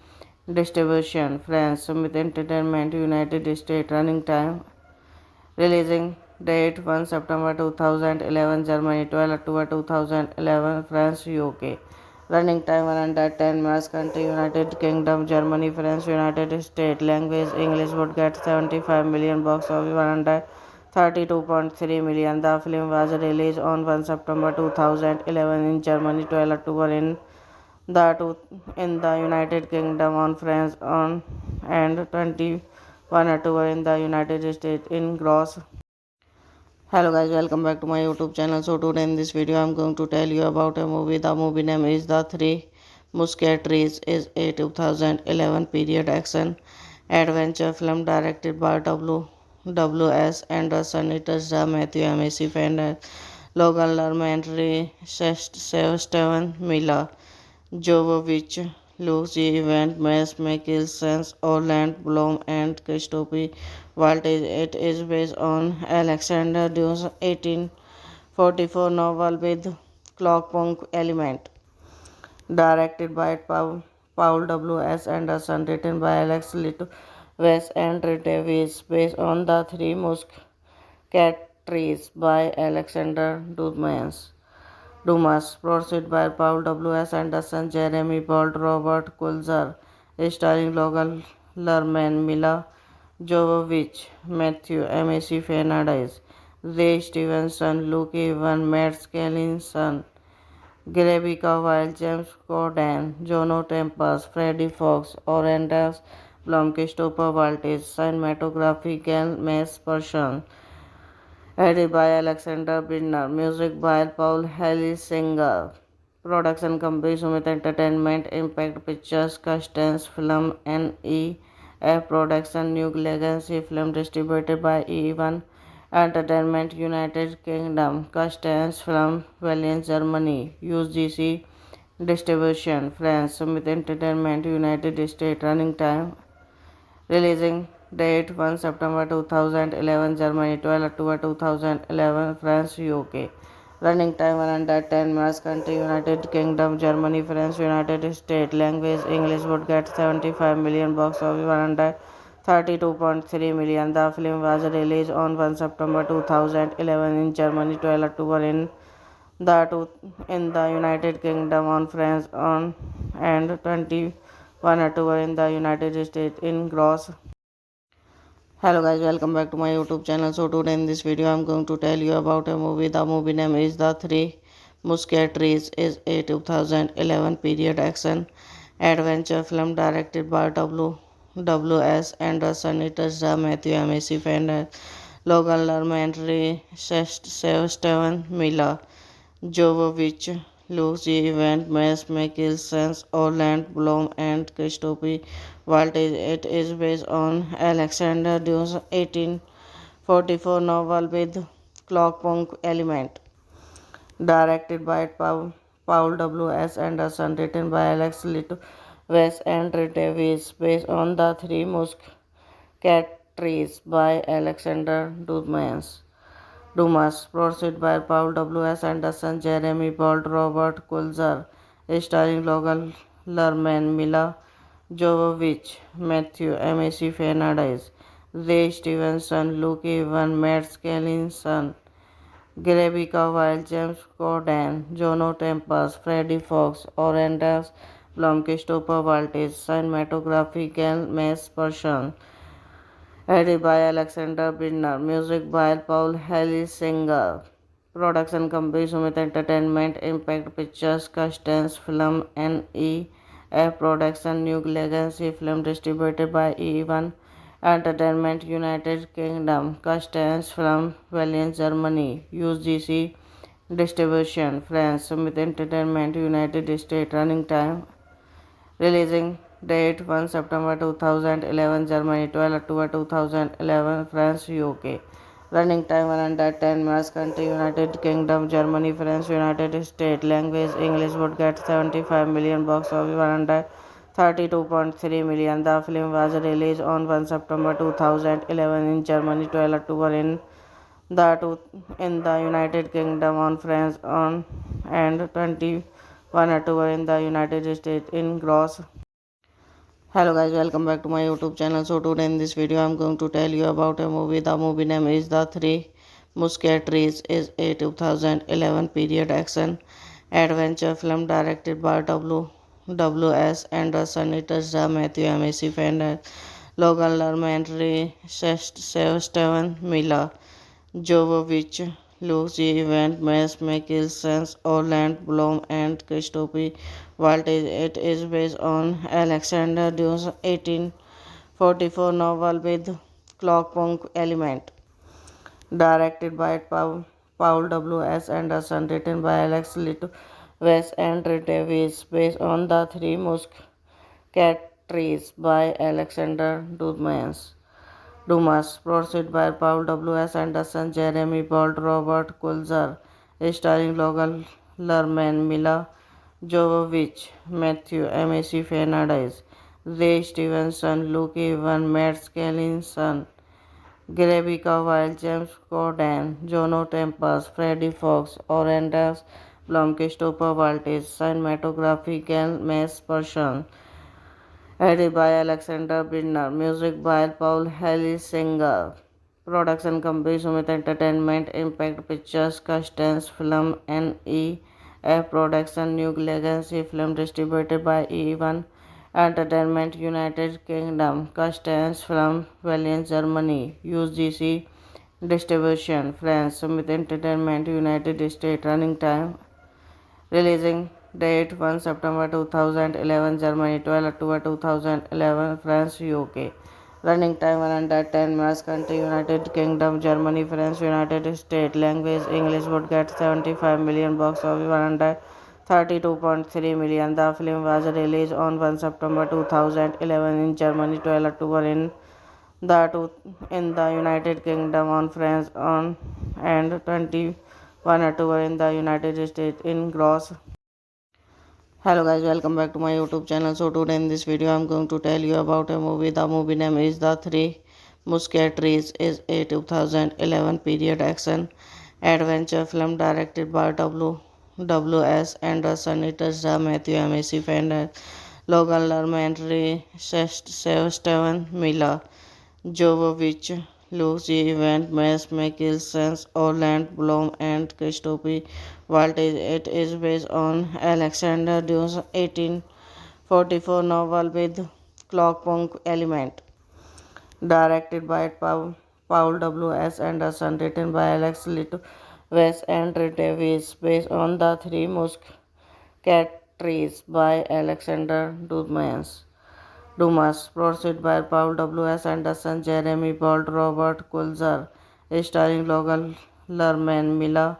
Distribution, France, Sumit Entertainment, United States. Running time, releasing date 1 September 2011, Germany 12 October 2011, France, UK. Running time 110 minutes. Country United Kingdom, Germany, France, United States. Language English. Would get 75 million. Box office 132.3 million. The film was released on 1 September 2011 in Germany, 12 October in the United Kingdom, on France on and 21 October in the United States in gross. Hello guys, welcome back to my YouTube channel. So today in this video I'm going to tell you about a movie. The movie name is The Three Musketeers. Is a 2011 period action adventure film directed by W.S. Anderson. It stars Matthew McConaughey, Logan Lerman, Ray Steven Miller, Jovovich, Lucy Evans, Mads Mikkelsen, Orlando Bloom, and Christopher Waltz. It is based on Alexander Dumas' 1844 novel with clockpunk element. Directed by Paul W. S. Anderson, written by Alex Litwes and Ray Davies, based on The Three Musketeers by Alexander Dumas, produced by Paul W. S. Anderson, Jeremy Bolt, Robert Kulzer, starring Logan Lerman, Mila Jovovich, Matthew McConaughey, Ray Stevenson, Luke Evans, Matt Skellington, Rebecca Wild, James Corden, Jono Tempest, Freddie Fox, Orendas Blum, Christopher Waltz, cinematography Gail Mace Person, edited by Alexander Bindner, music by Paul Singer, production company Sumit Entertainment, Impact Pictures, Customs Film, NEF Production, New Legacy Film, distributed by E1 Entertainment, United Kingdom, Customs Film, Berlin, Germany, UGC distribution, France, Sumit Entertainment, United States, running time. Releasing date 1 September 2011, Germany 12 October 2011, France, UK. Running time 110 minutes. Country United Kingdom, Germany, France, United States. Language English. Would get 75 million. Box office 132.3 million. The film was released on 1 September 2011 in Germany, 12 October in the United Kingdom, on France on and 21 October in the United States in gross. Hello guys, welcome back to my YouTube channel. So today in this video I'm going to tell you about a movie. The movie name is The Three Musketeers. Is a 2011 period action adventure film directed by W.S. Anderson. It stars Matthew McConaughey, Logan Lerman, Ray Steven Miller, Jovovich, Lucy Evans, Mads Mikkelsen, Orlando Bloom, and Christopher Waltz. It is based on Alexander Dumas' 1844 novel with clockpunk element. Directed by Paul W. S. Anderson, written by Alex Litwes and Ray Davies, based on The Three Musketeers by Alexander Dumas, produced by Paul W. S. Anderson, Jeremy Bolt, Robert Kulzer, starring Logan Lerman, Mila Jovovich, Matthew McConaughey, Ray Stevenson, Luke Evans, Matt Skellington, Rebecca Wild, James Corden, Jono Tempest, Freddie Fox, Orendas Blum, Christopher Waltz, cinematography Gail Mace Person, edited by Alexander Bindner, music by Paul Singer, production company Sumit Entertainment, Impact Pictures, Customs Film, NEF Production, New Legacy Film, distributed by E1 Entertainment, United Kingdom, Customs Film, Berlin, Germany, UGC distribution, France, Sumit Entertainment, United States, running time. Releasing date 1 September 2011, Germany 12 October 2011, France, UK. Running time 110 minutes. Country United Kingdom, Germany, France, United States. Language English. Would get 75 million. Box office 132.3 million. The film was released on 1 September 2011 in Germany, 12 October in the United Kingdom, on France on and 21 October in the United States in gross. Hello guys, welcome back to my YouTube channel. So today in this video I'm going to tell you about a movie. The movie name is The Three Musketeers. Is a 2011 period action adventure film directed by W.S. Anderson. It stars Matthew McConaughey, Logan Lerman, Ray Steven Miller, Jovovich, Lucy Evans, Mads Mikkelsen, Orlando Bloom, and Christopher Waltz. It is based on Alexander Dumas' 1844 novel with clockpunk element. Directed by Paul W. S. Anderson, written by Alex Little, Wes and Davis, based on the Three Musketeers by Alexander Dumas, produced by Paul W. S. Anderson, Jeremy Bolt, Robert Kulzer, starring Logan Lerman, Mila Jovovich, Matthew McConaughey, Ray Stevenson, Luke Evans, Matt Skellington, Rebecca Wild, James Corden, Jono Tempest, Freddie Fox, Orandas Blum, Christopher Waltz, cinematography Ken Person, edited by Alexander Bidner, music by Paul Singer, production company Sumit Entertainment, Impact Pictures, Customs Film, NEF Production, New Legacy Film, distributed by E1 Entertainment, United Kingdom, Customs Film, Berlin, Germany, UGC distribution, France, Sumit Entertainment, United States, running time, releasing date 1 September 2011, Germany 12 October 2011, France, UK. Running time 110 minutes, country United Kingdom, Germany, France, United States. Language English, would get 75 million, box office 132.3 million. The film was released on 1 September 2011 in Germany, 12 October in the United Kingdom, on France on and 21 October in the United States in gross. Hello guys, welcome back to my YouTube channel. So today in this video I'm going to tell you about a movie. The movie name is The Three Musketeers. Is a 2011 period action adventure film directed by W.S. Anderson. It stars Matthew McConaughey, Logan Lerman, Ray Steven Miller, Jovovich, Lucy Evans, Mads Mikkelsen, Orlando Bloom, and Christopher Waltz. It is based on Alexander Dumas' 1844 novel with clockpunk element. Directed by Paul W. S. Anderson, written by Alex Little, Wes and Davis, based on the Three Musketeers by Alexander Dumas, produced by Paul W. S. Anderson, Jeremy Bolt, Robert Kulzer, starring Logan Lerman, Mila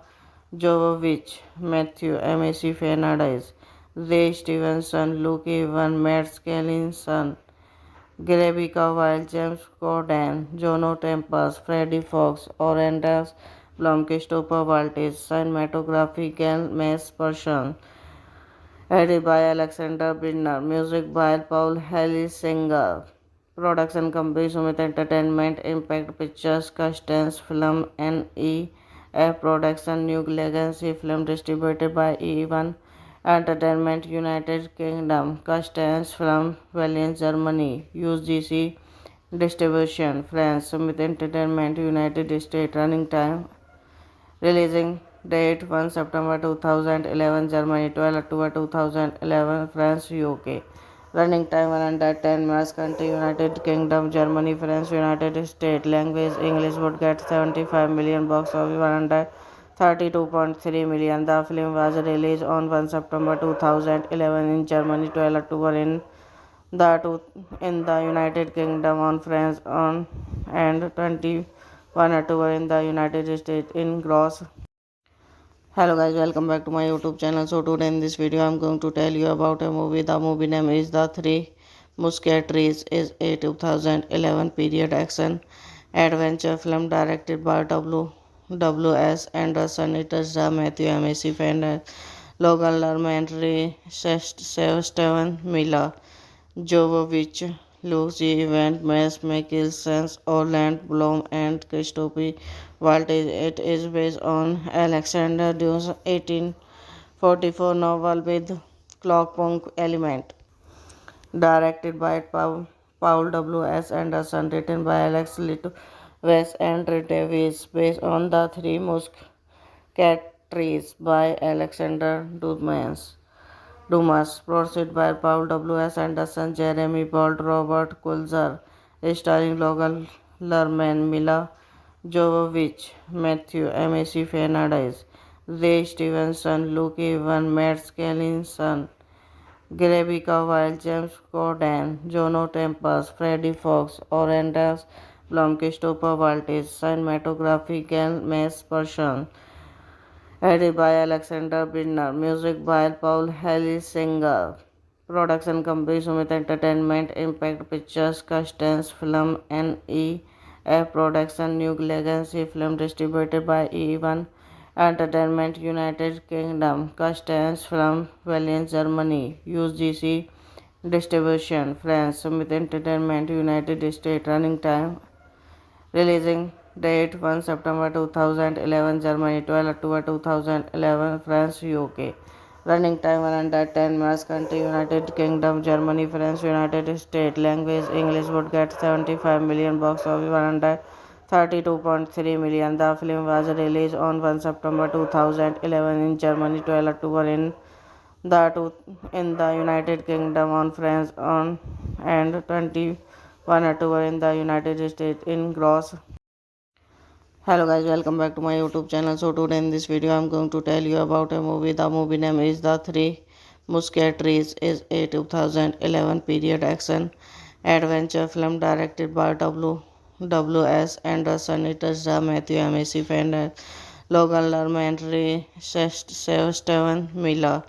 Jovovich, Matthew McConaughey, Ray Stevenson, Luke Evans, Matt Skellington, Rebecca Wild, James Corden, Jono Tempest, Freddie Fox, Orandas Blum, Christopher Waltz, cinematography Ken Person, edited by Alexander Bidner, music by Paul Singer, production company Sumit Entertainment, Impact Pictures, Customs Film, NEF Production, New Legacy Film, distributed by E1 Entertainment, United Kingdom, Customs Film, Berlin, Germany, UGC distribution, France, Sumit Entertainment, United States. Running time, releasing date 1 September 2011, Germany 12 October 2011, France, UK. Running time 110 minutes, country United Kingdom, Germany, France, United States. Language English, would get 75 million, box office 132.3 million. The film was released on 1 September 2011 in Germany, 12 October in the United Kingdom, on France on and 21 October in the United States in gross. Hello guys, welcome back to my YouTube channel. So today in this video I'm going to tell you about a movie. The movie name is The Three Musketeers. Is a 2011 period action adventure film directed by W.S. Anderson. It stars Matthew McConaughey, Logan Lerman, Ray Steven Miller, Jovovich, Lucy Evans, Mads Mikkelsen, Orlando Bloom, and Christopher Waltz. It is based on Alexander Dumas' 1844 novel with clockpunk element. Directed by Paul W. S. Anderson, written by Alex Little, Wes and Davis, based on the Three Musketeers Trees by Alexander Dumas, produced by Paul W. S. Anderson, Jeremy Bolt, Robert Kulzer, starring Logan Lerman, Mila Jovovich, Matthew McConaughey Fernandez, Ray Stevenson, Luke Evan, Matt Skellington, Rebecca Wild, James Corden, Jono Tempest, Freddie Fox, Orandas Blom, Christopher Waltz, cinematography Gal Mace Persson, edited by Alexander Bidner, music by Paul Singer, production company Sumit Entertainment, Impact Pictures, Customs Film, NEF Production, New Legacy Film, distributed by E1 Entertainment, United Kingdom, Customs Film, Berlin, Germany, UGC distribution, France, Sumit Entertainment, United States, running time, releasing date 1 September 2011, Germany 12 October 2011, France, UK. Running time 110 minutes, country United Kingdom, Germany, France, United States. Language English, would get 75 million, box office 132.3 million. The film was released on 1 September 2011 in Germany, 12 October in the United Kingdom, on France on and 21 October in the United States in gross. Hello guys, welcome back to my YouTube channel. So today in this video I'm going to tell you about a movie. The movie name is The Three Musketeers. Is a 2011 period action adventure film directed by W. S. Anderson. It stars Matthew McConaughey, Logan Lerman, Ray Steven, Mila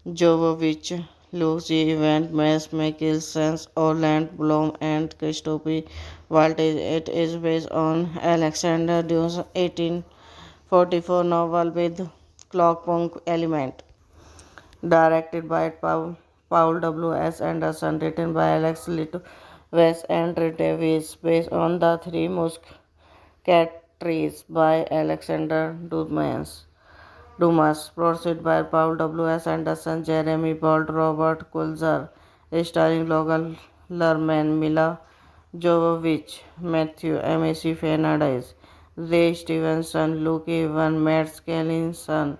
Jovovich, Lucy Evans, Mads Mikkelsen, Orlando Bloom, and Christopher Waltz. It is based on Alexander Dumas' 1844 novel with clockpunk element. Directed by Paul W. S. Anderson, written by Alex Little, Wes and Davis, based on The Three Musketeers by Alexander Dumas, produced by Paul W. S. Anderson, Jeremy Bolt, Robert Kulzer, starring Logan Lerman, Mila Jovovich, Matthew McConaughey Fernandez, Ray Stevenson, Luke Evan, Matt Skellington,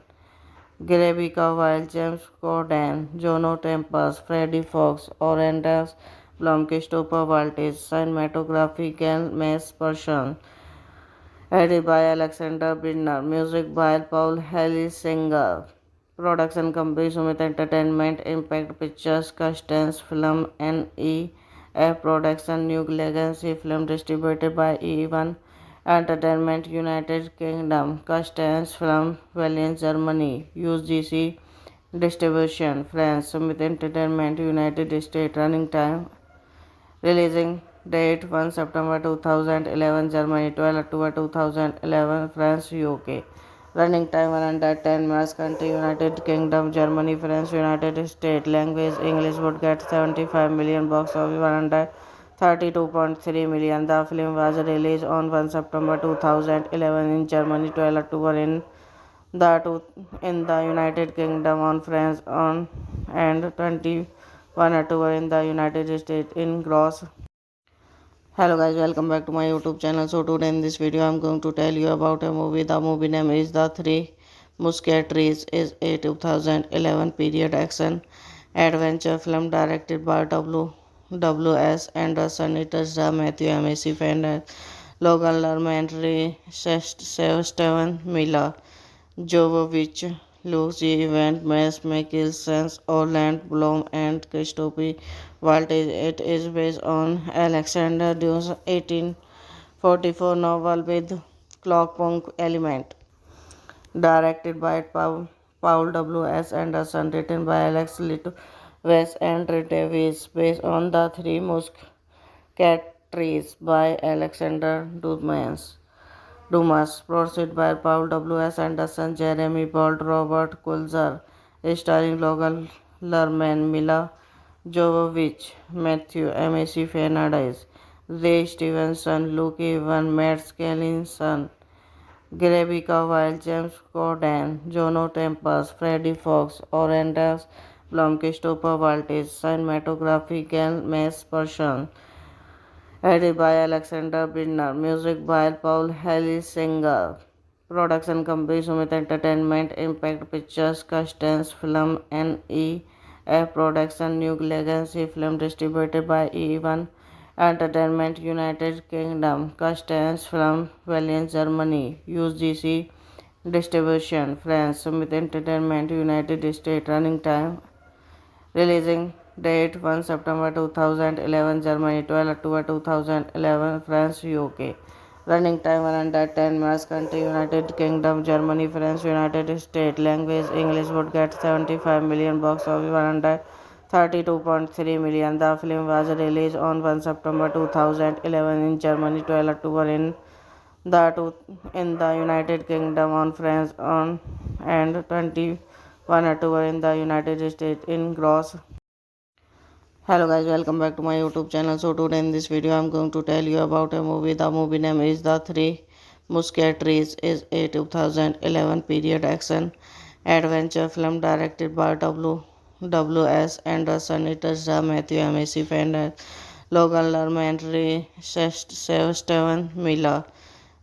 Rebecca Wild, James Corden, Jono Tempest, Freddie Fox, Orandas Blom, Christopher Waltz, cinematography Gal Mace Persson, edited by Alexander Bidner, music by Paul Singer, production company Sumit Entertainment, Impact Pictures, Customs Film, NEF Production, New Legacy Film, distributed by E1 Entertainment, United Kingdom, Customs Film, Berlin, Germany, UGC distribution, France, Sumit Entertainment, United States. Running time, releasing date 1 September 2011, Germany 12 October 2011, France, UK. Running time 110 minutes, country United Kingdom, Germany, France, United States. Language English, would get 75 million, box office 132.3 million. The film was released on 1 September 2011 in Germany, 12 October in the United Kingdom, on France on and 21 October in the United States in gross. Hello guys, welcome back to my YouTube channel. So today in this video I'm going to tell you about a movie. The movie name is The Three Musketeers. Is a 2011 period action adventure film directed by W. S. Anderson. It stars Matthew McConaughey, Logan Lerman, Ray Steven, Mila Jovovich, Lucy Evans, Mads Mikkelsen, Orlando Bloom, and Christopher Waltz. It is based on Alexander Dumas' 1844 novel with clockpunk element. Directed by Paul W. S. Anderson, written by Alex Little, Wes and Davis, based on The Three Musketeers by Alexander Dumas, produced by Paul W. S. Anderson, Jeremy Bolt, Robert Kulzer, starring Logan Lerman, Mila Jovovich, Matthew McConaughey Fernandez, Ray Stevenson, Luke Evan, Matt Skellington, Rebecca Wild, James Corden, Jono Tempest, Freddie Fox, Orandas Blom, Christopher Waltz, cinematography Gal Mace Persson, edited by Alexander Bidner, music by Paul Singer, Production company Sumit Entertainment, Impact Pictures, Custance Film, NEF Production, New Legacy Film distributed by E1 Entertainment, United Kingdom, Custance Film, Valiant Germany, UGC Distribution, France, Sumit Entertainment, United States, running time, releasing date 1 September 2011, Germany 12 October 2011, France, UK. Running time 110 minutes. Country United Kingdom, Germany, France, United States. Language English. Would get 75 million. Box office 132.3 million. The film was released on 1 September 2011 in Germany, 12 October in the United Kingdom, on France on and 21 October in the United States in gross. Hello guys, welcome back to my YouTube channel. So today in this video I'm going to tell you about a movie. The movie name is The Three Musketeers. Is a 2011 period action adventure film directed by W.S. Anderson. It stars Matthew McConaughey, Logan Lerman, Ray Steven Miller,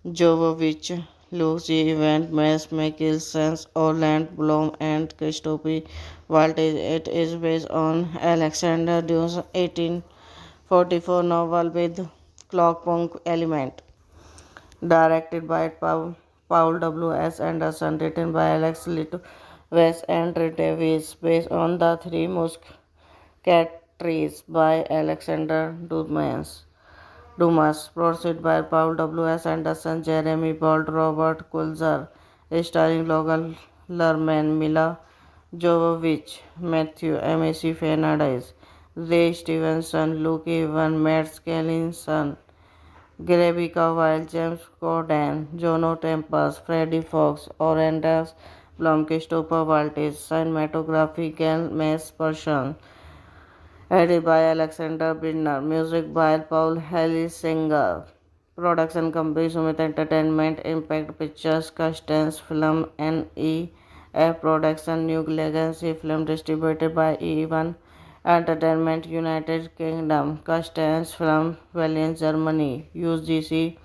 Jovovich, Lucy Evans, Mads Mikkelsen, Orlando Bloom, and Christopher Waltz. It is based on Alexander Dumas' 1844 novel with clockpunk element. Directed by Paul W.S. Anderson, written by Alex Litwes and Ray Davies, based on The Three Musketeers by Alexander Dumas, produced by Paul W.S. Anderson, Jeremy Bolt, Robert Kulzer, starring Logan Lerman, Mila Jovovich, Matthew McConaughey, Ray Stevenson, Luke Evans, Matt Skellington, Rebecca Wild, James Corden, Jono Tempest, Freddie Fox, Orlando Bloom, Christopher Waltz, cinematography Ken Person, edited by Alexander Bindner, music by Paul Hellisinger, production company Sumit Entertainment, Impact Pictures, Custance Film, NEF Production, New Legacy Film distributed by E1 Entertainment, United Kingdom, Custance Film, Valiant Germany, UGC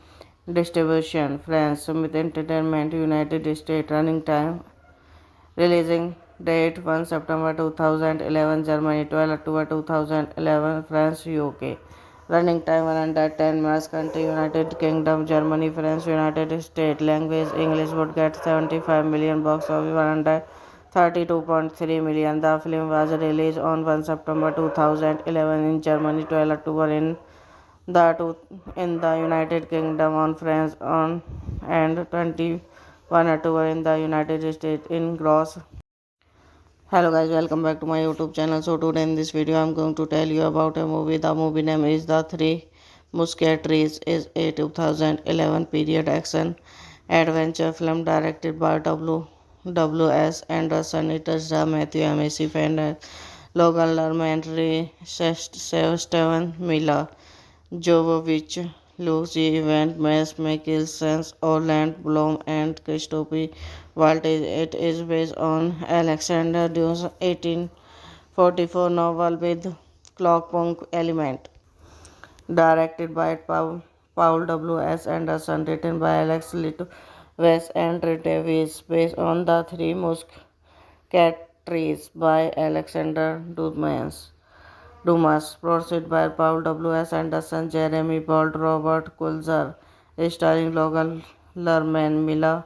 Distribution, France, Sumit Entertainment, United States, running time, releasing date 1 September 2011, Germany 12 October 2011, France, UK. Running time 110 minutes. Country United Kingdom, Germany, France, United States. Language English. Would get 75 million. Box office 132.3 million. The film was released on 1 September 2011 in Germany, 12 October in the United Kingdom, on France on and 21 October in the United States in gross. Hello guys, welcome back to my YouTube channel. So today in this video I'm going to tell you about a movie. The movie name is The Three Musketeers. Is a 2011 period action adventure film directed by W.S. Anderson. It stars Matthew McConaughey, Logan Lerman, Ray Steven Miller, Jovovich, Lucy Evans, Mads Mikkelsen, Orlando Bloom, and Christopher Waltz. It is based on Alexander Dumas' 1844 novel with clockpunk element. Directed by Paul W.S. Anderson, written by Alex Litwes and Ray Davies, based on The Three Musketeers by Alexander Dumas, produced by Paul W.S. Anderson, Jeremy Bolt, Robert Kulzer, starring Logan Lerman, Mila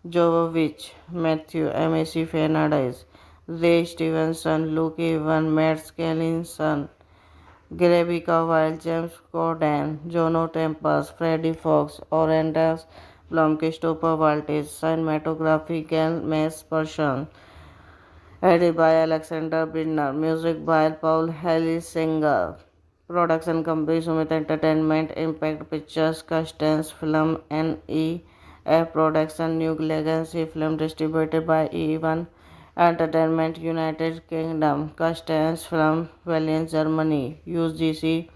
Jovovich, Matthew McConaughey, Ray Stevenson, Luke Evans, Matt Skellington, Rebecca Wild, James Corden, Jono Tempest, Freddie Fox, Orlando Bloom, Christopher Waltz, cinematography Ken Person, edited by Alexander Bindner, music by Paul Hellisinger, production company Sumit Entertainment, Impact Pictures, Custance Film, NEF Production, New Legacy Film distributed by E1 Entertainment, United Kingdom, Custance Film, Valiant Germany, UGC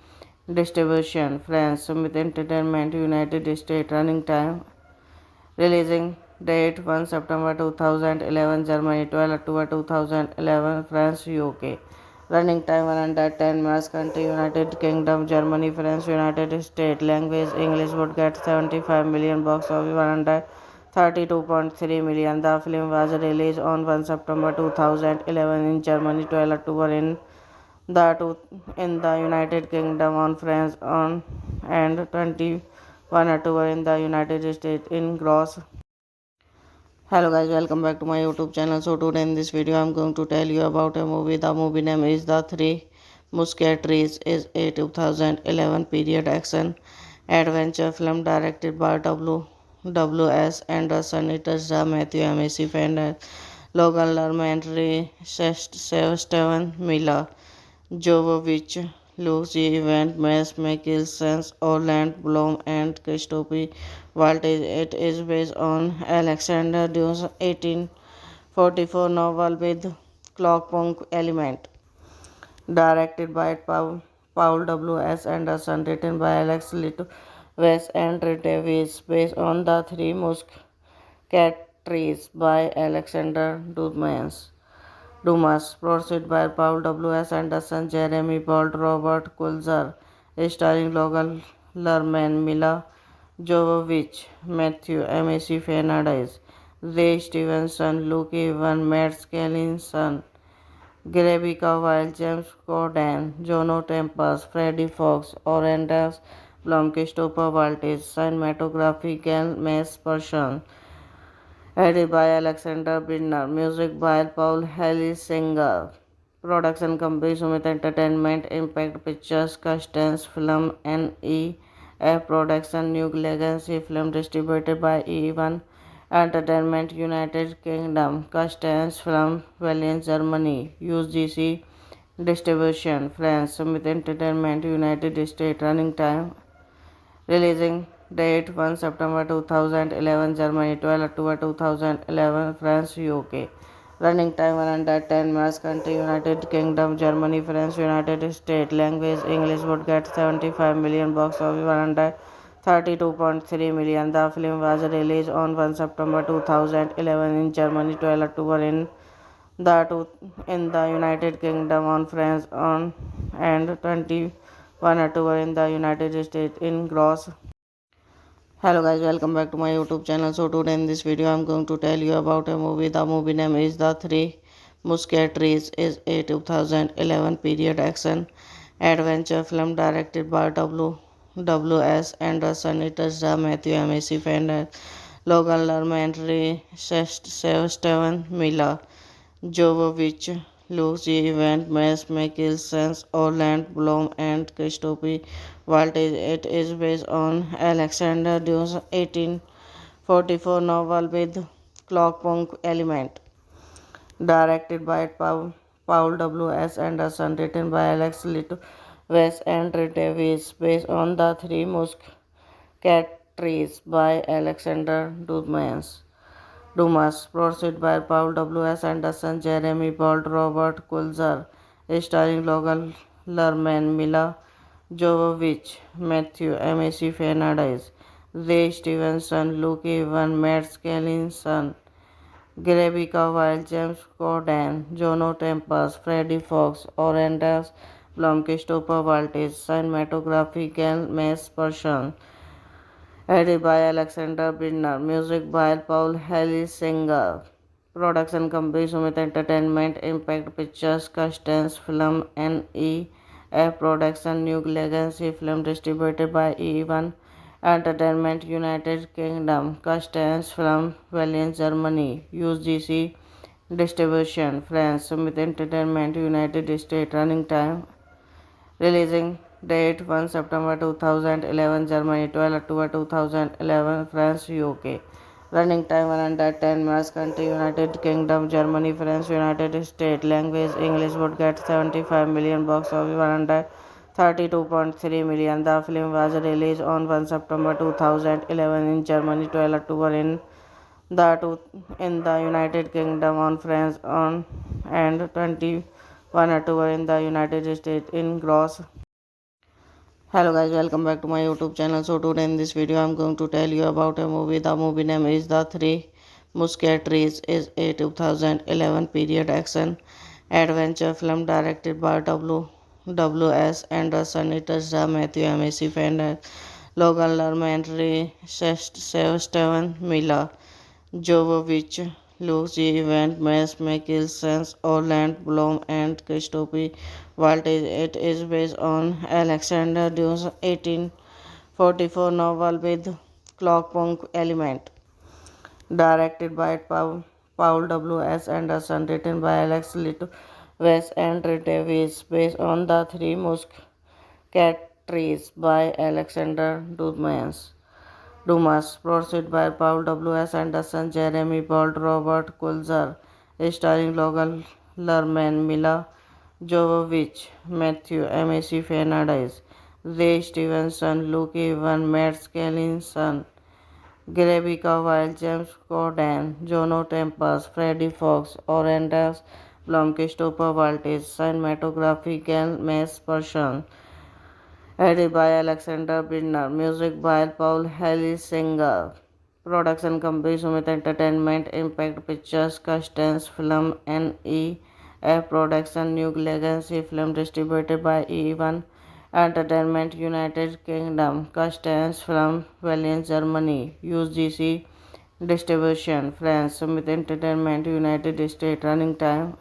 Distribution, France, Sumit Entertainment, United States, running time, releasing date 1 September 2011, Germany 12 October 2011, France, UK. Running time 110 minutes. Country United Kingdom, Germany, France, United States. Language English. Would get 75 million. Box office 32.3 million. The film was released on 1 September 2011 in Germany, 12 October in the United Kingdom, on France and 21 October in the United States in gross. Hello guys, welcome back to my YouTube channel. So today in this video I'm going to tell you about a movie. The movie name is The Three Musketeers. Is a 2011 period action adventure film directed by W.S. Anderson. It stars Matthew McConaughey, Logan Lerman, Ray Steven Miller, Jovovich, Lucy Evans, Mads Mikkelsen, Orlando Bloom, and Christopher Waltz. It is based on Alexander Dumas' 1844 novel with clockpunk element. Directed by Paul W.S. Anderson, written by Alex Litwes and Red Davies, based on The Three Musketeers by Alexander Dumas, produced by Paul W.S. Anderson, Jeremy Bolt, Robert Kulzer, starring Logan Lerman, Mila Jovovich, Matthew McConaughey, Ray Stevenson, Luke Evans, Matt Scalison, Rebecca Wild, James Corden, Jono Tempest, Freddie Fox, Orandas Blum, Christopher Waltz, cinematography Gail Mace Person, edited by Alexander Bidner, music by Paul Singer, production company Sumit Entertainment, Impact Pictures, Customs Film, NEF Production, New Legacy Film, distributed by E1 Entertainment, United Kingdom, Customs Film, Berlin, Germany, UGC distribution, France, Sumit Entertainment, United States, running time, releasing date 1 September 2011, Germany, 12 October 2011, France, UK. Running time 110 minutes. Country United Kingdom, Germany, France, United States. Language English. Would get 75 million. Box office 132.3 million. The film was released on 1 September 2011 in Germany, 12 October in the United Kingdom, on France and 21 October in the United States in gross. Hello guys, welcome back to my YouTube channel. So today in this video I'm going to tell you about a movie. The movie name is The Three Musketeers. Is a 2011 period action adventure film directed by W.S. Anderson. It stars Matthew McConaughey, Logan Lerman, Ray Steven Miller, Jovovich, Lucy Evans, Mads Mikkelsen, Orlando Bloom, and Christopher Waltz. It is based on Alexander Dumas' 1844 novel with clockpunk element. Directed by Paul W.S. Anderson, written by Alex Litwes and Red Davies, based on The Three Musketeers by Alexander Dumas, produced by Paul W.S. Anderson, Jeremy Bolt, Robert Kulzer, starring Logan Lerman, Mila Jovovich, Matthew McConaughey, Ray Stevenson, Luke Evans, Matt Scalison, Rebecca Wild, James Corden, Jono Tempest, Freddie Fox, Orandas Blum, Christopher Waltz, cinematography Gail Mace Person, edited by Alexander Bidner, music by Paul Singer, production company Sumit Entertainment, Impact Pictures, Customs Film, NEF Production, New Legacy Film, distributed by E1 Entertainment, United Kingdom, Customs Film, Berlin, Germany, UGC distribution, France, Sumit Entertainment, United States. Running time, releasing date 1 September 2011, Germany, 12 October 2011, France, UK. Running time 110 minutes. Country United Kingdom, Germany, France, United States. Language English. Would get 75 million. Box office 132.3 million. The film was released on 1 September 2011 in Germany, 12 October in the United Kingdom, on France and 21 October in the United States in gross. Hello guys, welcome back to my YouTube channel. So today in this video I'm going to tell you about a movie. The movie name is The Three Musketeers. Is a 2011 period action adventure film directed by W.S. Anderson. It stars Matthew McConaughey, Logan Lerman, Ray Steven Miller, Jovovich, Lucy Van Mess, Mikkelsen, Orland Bloom, and Christophe Waltz. It is based on Alexander Dumas' 1844 novel with clockpunk element. Directed by Paul W. S. Anderson, written by Alex Litwes and Red Davies, based on the Three Musketeers by Alexander Dumas, produced by Paul W. S. Anderson, Jeremy Bolt, Robert Kulzer, starring Logan Lerman, Mila Jovovich, Matthew McConaughey Fernandez, Ray Stevenson, Luke Evan, Matt Skellington, Rebecca Wild, James Corden, Jono Tempest, Freddie Fox, Orendas Blum, Christopher Waltz, cinematography Ken Mace Persson, edited by Alexander Bidner, music by Paul Singer, production company Sumit Entertainment, Impact Pictures, Customs Film, NEF Production, New Legacy Film, distributed by E1 Entertainment, United Kingdom, Customs Film, Berlin, Germany, UGC distribution, France, Sumit Entertainment, United States, running time,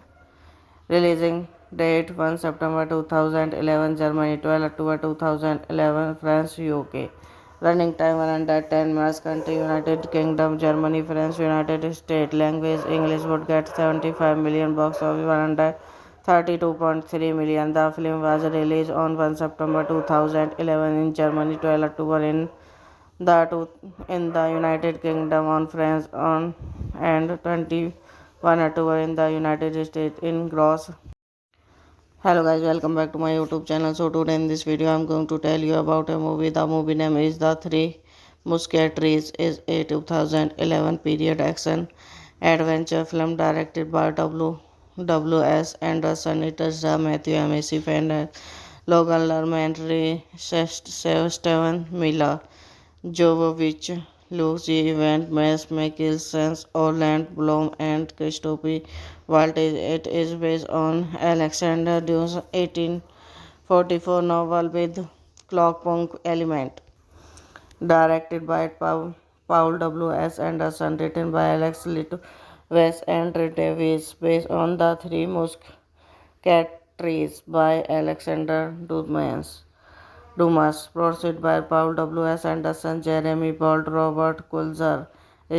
releasing date 1 September 2011, Germany 12 October 2011, France, UK. Running time 110 minutes, country United Kingdom, Germany, France, United States. Language English, would get 75 million, box office 132.3 million. The film was released on 1 September 2011 in Germany, 12 October in the United Kingdom, on France on and 21 October in the United States in gross. Hello guys, welcome back to my YouTube channel. So today in this video I'm going to tell you about a movie. The movie name is The Three Musketeers. Is a 2011 period action adventure film directed by W. S. Anderson. It stars Matthew McConaughey, Logan Lerman, Ray Steven, Mila Jovovich, Lucy Van Mess, Mikkelsen, Orland Bloom, and Christophe Waltz. It is based on Alexander Dumas' 1844 novel with clockpunk element. Directed by Paul W. S. Anderson, written by Alex Litwes and Red Davies, based on the Three Musketeers by Alexander Dumas, produced by Paul W. S. Anderson, Jeremy Bolt, Robert Kulzer,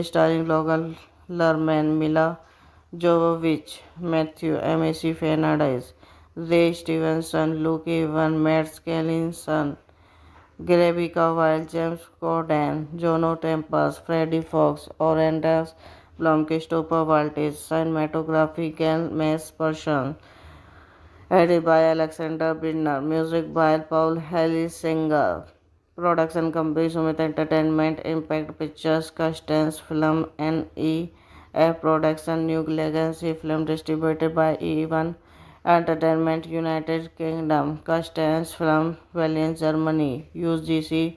starring Logan Lerman, Mila Jovovich, Matthew McConaughey Fernandez, Ray Stevenson, Luke Evan, Matt Skellington, Rebecca Wild, James Corden, Jono Tempest, Freddie Fox, Orendas Blum, Christopher Waltz, cinematography Ken Mace Persson, edited by Alexander Bidner, music by Paul Singer, production company Sumit Entertainment, Impact Pictures, Customs Film, NEF Production, New Legacy Film, distributed by E1 Entertainment, United Kingdom, Customs Film, Berlin, Germany, UGC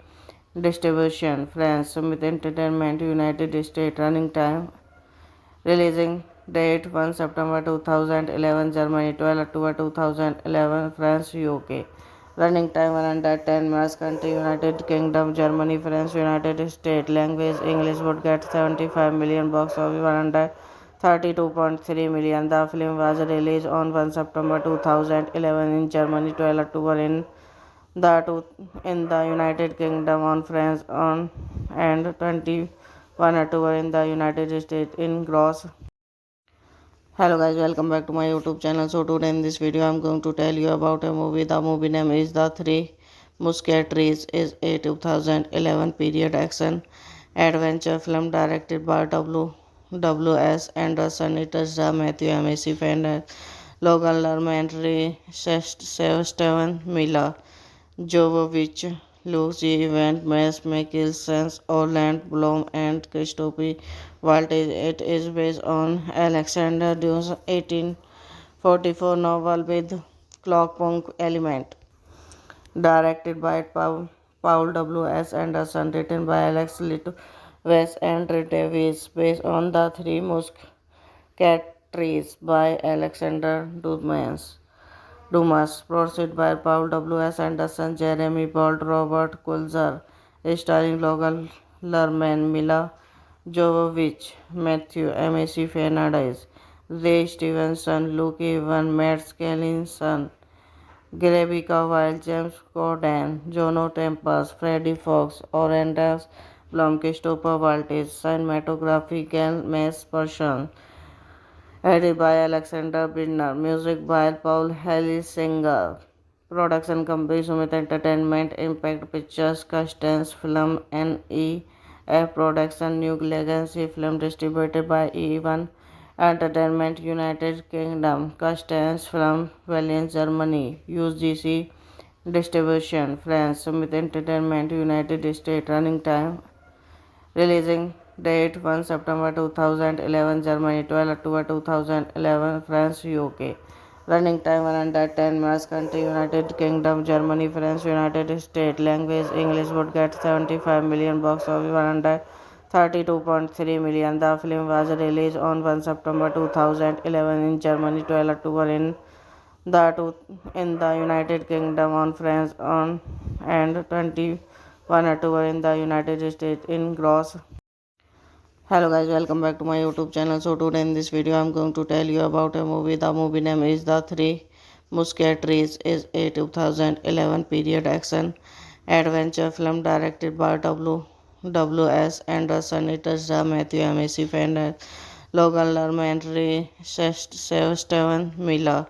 distribution, France, Sumit Entertainment, United States. Running time, releasing date 1 September 2011, Germany 12 October 2011, France, UK. Running time 110 minutes, country United Kingdom, Germany, France, United States. Language English, would get 75 million, box office 132.3 million. The film was released on 1 September 2011 in Germany, 12 October in the United Kingdom, on France on and 21 October in the United States in gross. Hello guys, welcome back to my YouTube channel. So today in this video I'm going to tell you about a movie. The movie name is The Three Musketeers. Is a 2011 period action adventure film directed by W. S. Anderson. It stars Matthew McConaughey, Logan Lerman, Ray Steven, Mila Jovovich, Lucy Van Mess, Mikkelsen, Orland Bloom, and Christophe Waltz. It is based on Alexander Dumas' 1844 novel with clockpunk element. Directed by Paul W. S. Anderson, written by Alex Litwes and Red Davies, based on the Three Musketeers by Alexander Dumas, produced by Paul W. S. Anderson, Jeremy Bolt, Robert Kulzer, starring Logan Lerman, Mila Jovovich, Matthew MAC Fernandez, Ray Stevenson, Luke Evan, Matt Skellinson, Grebika Wild, James Corden, Jono Tempest, Freddie Fox, Orandas, Blom, Christopher Waltz, cinematography Gal Mace Persson, edited by Alexander Bidner, music by Paul Singer, production company Sumit Entertainment, Impact Pictures, Custance Film, NEF Production, New Legacy Film, distributed by E1 Entertainment, United Kingdom, Custance Film, Berlin, Germany, UGC distribution, France, Sumit Entertainment, United States, running time, releasing date 1 September 2011, Germany 12 October 2011, France, UK. Running time 110 minutes, country United Kingdom, Germany, France, United States. Language English, would get 75 million, box office 132.3 million. The film was released on 1 September 2011 in Germany, 12 October in the United Kingdom, on France on and 21 October in the United States in gross. Hello guys, welcome back to my YouTube channel. So today in this video I'm going to tell you about a movie. The movie name is The Three Musketeers. Is a 2011 period action adventure film directed by W.S. Anderson. It stars Matthew McConaughey, Logan Lerman, Ray Steven Miller,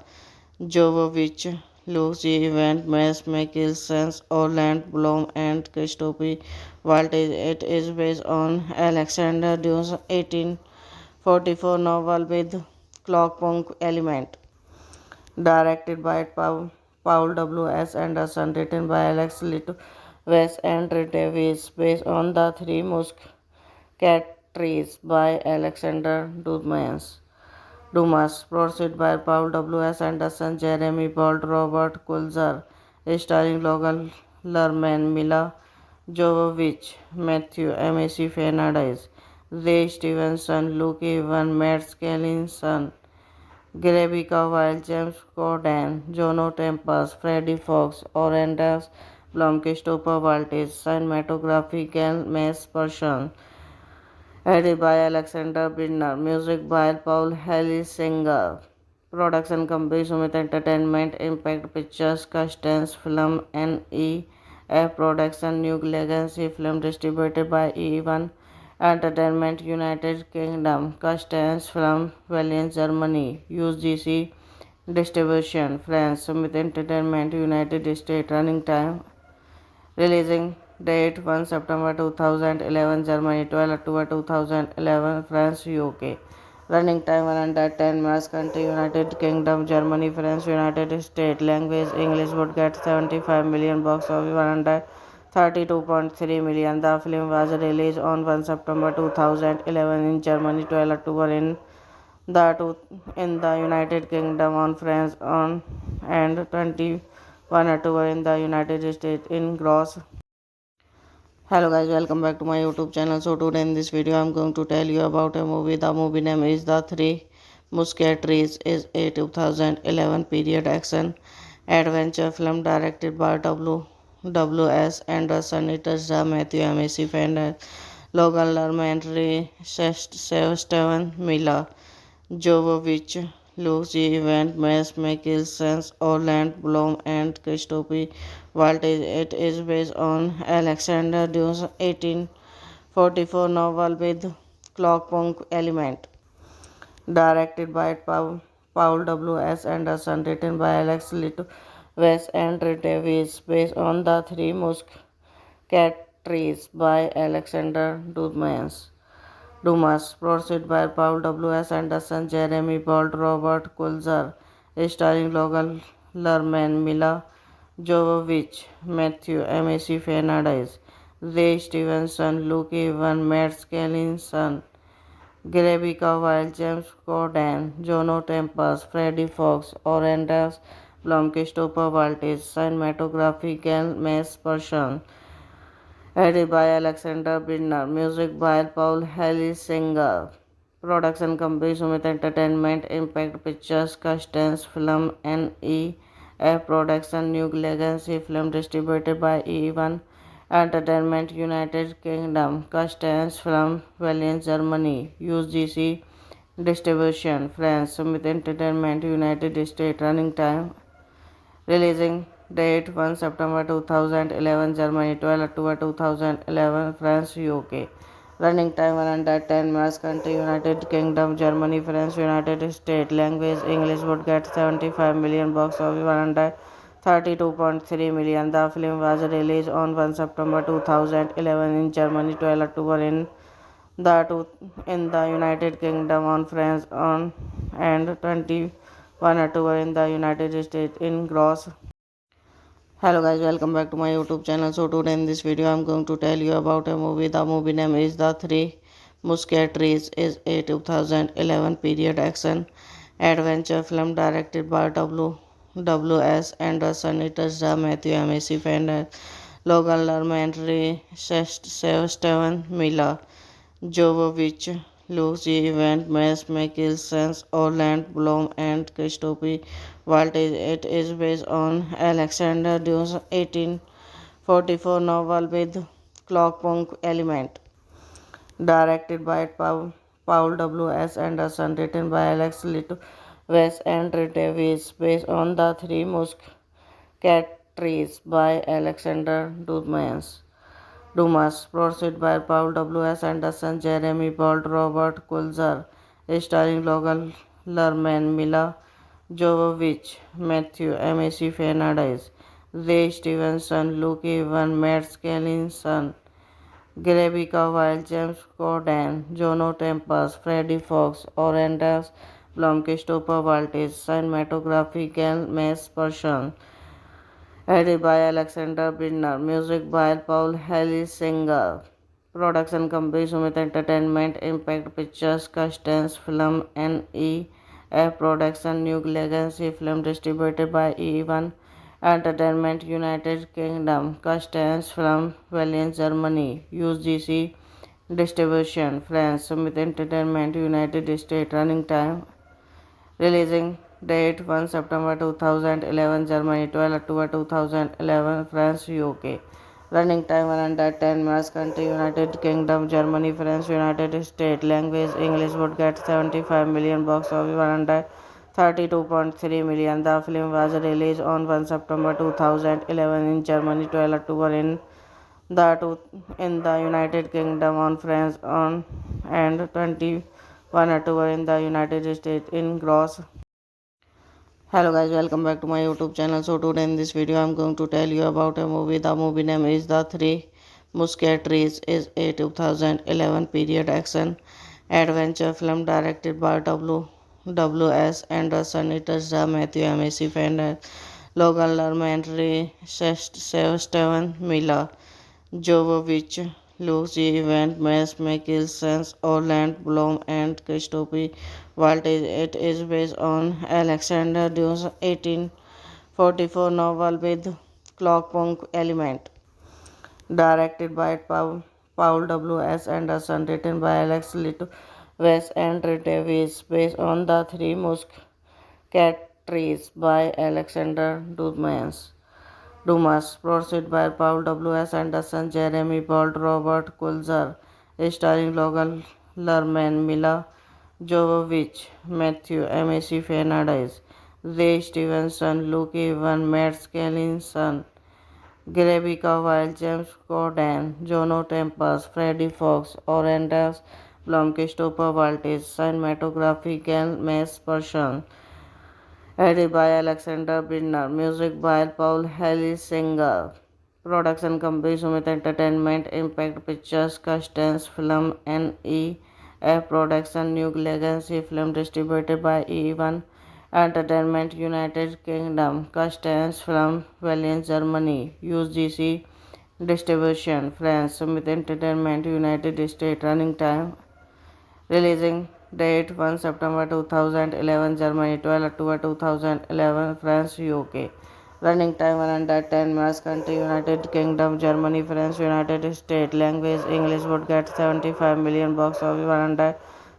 Jovovich, Lucy Evans, Mads Mikkelsen, Orlando Bloom, and Christopher Waltz. It is based on Alexander Dumas' 1844 novel with clockpunk element. Directed by Paul W.S. Anderson, written by Alex Litwes and Ray Davies, based on The Three Musketeers by Alexander Dumas, produced by Paul W.S. Anderson, Jeremy Bolt, Robert Kulzer, starring Logan Lerman, Mila Jovovich, Matthew MAC Fernandez, Ray Stevenson, Luke Evan, Matt Skellinson, Grebika Wild, James Corden, Jono Tempest, Freddie Fox, Orandas Blom, Christopher Waltz, cinematography Gal Mace Persson, edited by Alexander Bidner, music by Paul Singer, production company Sumit Entertainment, Impact Pictures, Custance Film, NEF Production, New Legacy Film, distributed by E1 Entertainment, United Kingdom, Custance Film, Berlin, Germany, UGC distribution, France, Sumit Entertainment, United States. Running time, releasing date 1 September 2011, Germany 12 October 2011, France, UK. Running time 110 minutes, country United Kingdom, Germany, France, United States. Language English, would get 75 million, box office 132.3 million. The film was released on 1 September 2011 in Germany, 12 October in the United Kingdom, on France on and 21 October in the United States in gross. Hello guys, welcome back to my YouTube channel. So today in this video I'm going to tell you about a movie. The movie name is The Three Musketeers. Is a 2011 period action adventure film directed by W.S. Anderson. It stars Matthew McConaughey, Logan Lerman, Ray Steven Miller, Jovovich, Lucy Evans, Mads Mikkelsen, Orlando Bloom, and Christopher Waltz. It is based on Alexander Dumas' 1844 novel with clockpunk element. Directed by Paul W.S. Anderson, written by Alex Litwes and Ray Davies, based on The Three Musketeers by Alexander Dumas, produced by Paul W.S. Anderson, Jeremy Bolt, Robert Kulzer, starring Logan Lerman, Mila Jovovich, Matthew MAC Fernandez, Ray Stevenson, Luke Evan, Matt Skellinson, Grebika Wild, James Corden, Jono Tempest, Freddie Fox, Orandas Blom, Christopher Waltz, cinematography Gal Mace Persson, edited by Alexander Bidner, music by Paul Singer, production company Sumit Entertainment, Impact Pictures, Custance Film, NEF Production, New Legacy Film, distributed by E1 Entertainment United Kingdom. Customs from Valiant Germany. UGC Distribution France. Smith Entertainment United States. Running time. Releasing date 1 September 2011 Germany, 12 October 2011 France, UK. Running time 110 minutes. Country United Kingdom, Germany, France, United States. Language English. Would get 75 million. Box office 132.3 million. The film was released on 1 September 2011 in Germany, 12 October in the United Kingdom on France on and 21 October in the United States in gross. Hello guys, welcome back to my YouTube channel. So today in this video I'm going to tell you about a movie. The movie name is The Three Musketeers. Is a 2011 period action adventure film directed by W.S. Anderson. It stars Matthew McConaughey, Logan Lerman, Ray Steven Miller, Jovovich, Lucy Evans, Mads Mikkelsen, Orlando Bloom, and Christopher Waltz. It is based on Alexander Dumas' 1844 novel with clockpunk element. Directed by Paul W. S. Anderson, written by Alex Little, Wes and Ray Davies, based on The Three Musketeers by Alexander Dumas, produced by Paul W. S. Anderson, Jeremy Bolt, Robert Kulzer, starring Logan Lerman, Mila Jovovich, Matthew McConaughey, Ray Stevenson, Luke Evans, Matt Skellington, Rebecca Wild, James Corden, Jono Tempest, Freddie Fox, Orlando Bloom, Christopher Waltz, cinematography Gail Person, edited by Alexander Bidner, music by Paul Hellisinger, production company Summit Entertainment, Impact Pictures, Customs Film, NEF Production, New Legacy Film, distributed by E1 Entertainment, United Kingdom, Customs Film, Valiant Germany, UGC Distribution France, Summit Entertainment, United States. Running time. Releasing date 1 September 2011 Germany, 12 October 2011 France, UK. Running time 110 minutes. Country United Kingdom, Germany, France, United States. Language English. Would get 75 million. Box office 132.3 million. The film was released on 1 September 2011 in Germany, 12 October in the United Kingdom on France on and 21 October in the United States in gross. Hello guys, welcome back to my YouTube channel. So today in this video I'm going to tell you about a movie. The movie name is The Three Musketeers. Is a 2011 period action adventure film directed by W.S. Anderson. It stars Matthew McConaughey, Logan Lerman, Ray Steven Miller, Jovovich, Lucy Evans, Mads Mikkelsen, Orlando Bloom, and Christopher Waltz. It is based on Alexander Dumas' 1844 novel with clockpunk element. Directed by Paul W. S. Anderson, written by Alex Little, Wes and Ray Davies, based on The Three Musketeers by Alexander Dumas, produced by Paul W. S. Anderson, Jeremy Bolt, Robert Kulzer, starring Logan Lerman, Mila Jovovich, Matthew McConaughey, Ray Stevenson, Luke Evans, Matt Skellington, Rebecca Wild, James Corden, Jono Tempest, Freddie Fox, Orlando Bloom, Christopher Waltz, cinematography Gail Person, edited by Alexander Bidner, music by Paul Hellisinger, production company Summit Entertainment, Impact Pictures, Customs Film, NEF Production, New Legacy Film, distributed by E1 Entertainment, United Kingdom, Customs Film, Valiant Germany, UGC Distribution France, Summit Entertainment, United States. Running time. Releasing date 1 September 2011 Germany, 12 October 2011 France, UK. Running time 110 minutes. Country United Kingdom, Germany, France, United States. Language English. Would get 75 million. Box office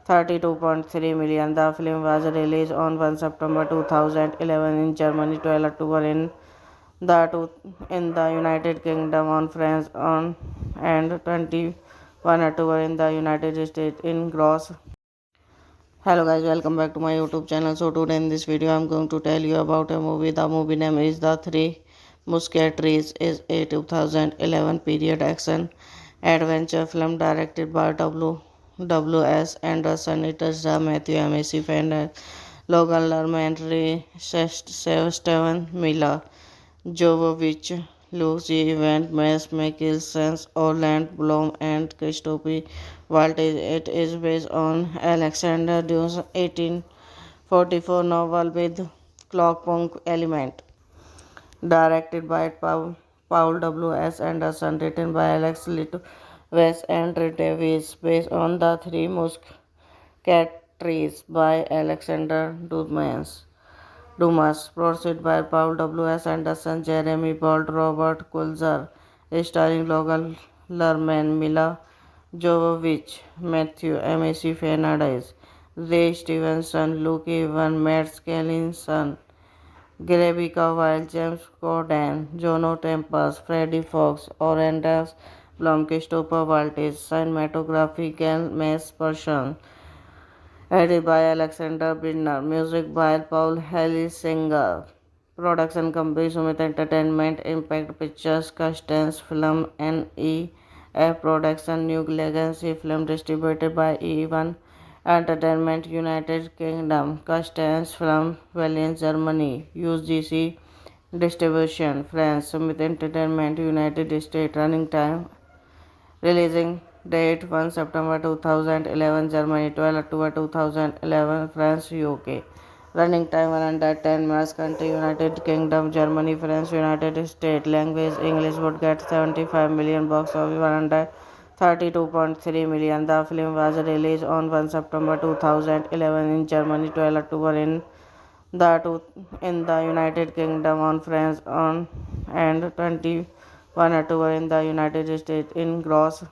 132.3 million. The film was released on 1 September 2011 in Germany, 12 October in The two in the United Kingdom on France on and 21 October in the United States in gross. Hello guys, welcome back to my YouTube channel. So today in this video I'm going to tell you about a movie. The movie name is The Three Musketeers. Is a 2011 period action adventure film directed by W.S. Anderson. It stars Matthew McConaughey, Logan Lerman, Ray Steven Miller, Jovovich, Lucy Evans, Mads Mikkelsen, Orlando Bloom, and Christopher Waltz. It is based on Alexander Dumas' 1844 novel with clockpunk element. Directed by Paul W. S. Anderson, written by Alex Litwes and Red Davies, based on the Three Musketeers by Alexander Dumas, produced by Paul W. S. Anderson, Jeremy Bolt, Robert Kulzer, starring Logan Lerman, Mila Jovovich, Matthew McConaughey, Ray Stevenson, Luke Evans, Matt Skellington, Rebecca Wild, James Corden, Jono Tempest, Freddie Fox, Orandas Blum, Christopher Waltz, cinematography, Gal Mace Person, edited by Alexander Bidner, music by Paul Singer, production company Sumit Entertainment, Impact Pictures, Custance Film, NEF Production, New Legacy Film, distributed by E1 Entertainment, United Kingdom, Custance Film, Berlin, Germany, UGC distribution, France, Sumit Entertainment, United States, running time. Releasing date 1 September 2011, Germany 12 October 2011, France, UK. Running time 110 minutes, country United Kingdom, Germany, France, United States. Language English. Would get 75 million, box office 132.3 million. The film was released on 1 September 2011 in Germany, 12 October in the United Kingdom on France on and 21 October in the United States in gross.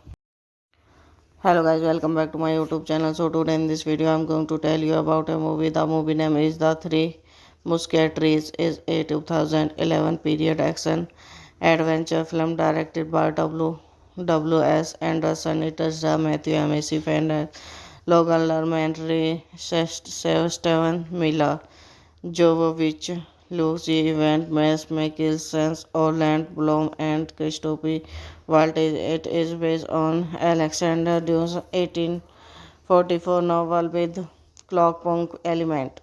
Hello guys, welcome back to my YouTube channel. So today in this video I'm going to tell you about a movie. The movie name is The Three Musketeers. Is a 2011 period action adventure film directed by W.S. Anderson. It stars Matthew McConaughey, Logan Lerman, Ray Steven Miller, Jovovich, Lucy Evans, Mads Mikkelsen, Orlando Bloom, and Christopher Waltz. It is based on Alexander Dumas' 1844 novel with clockpunk element.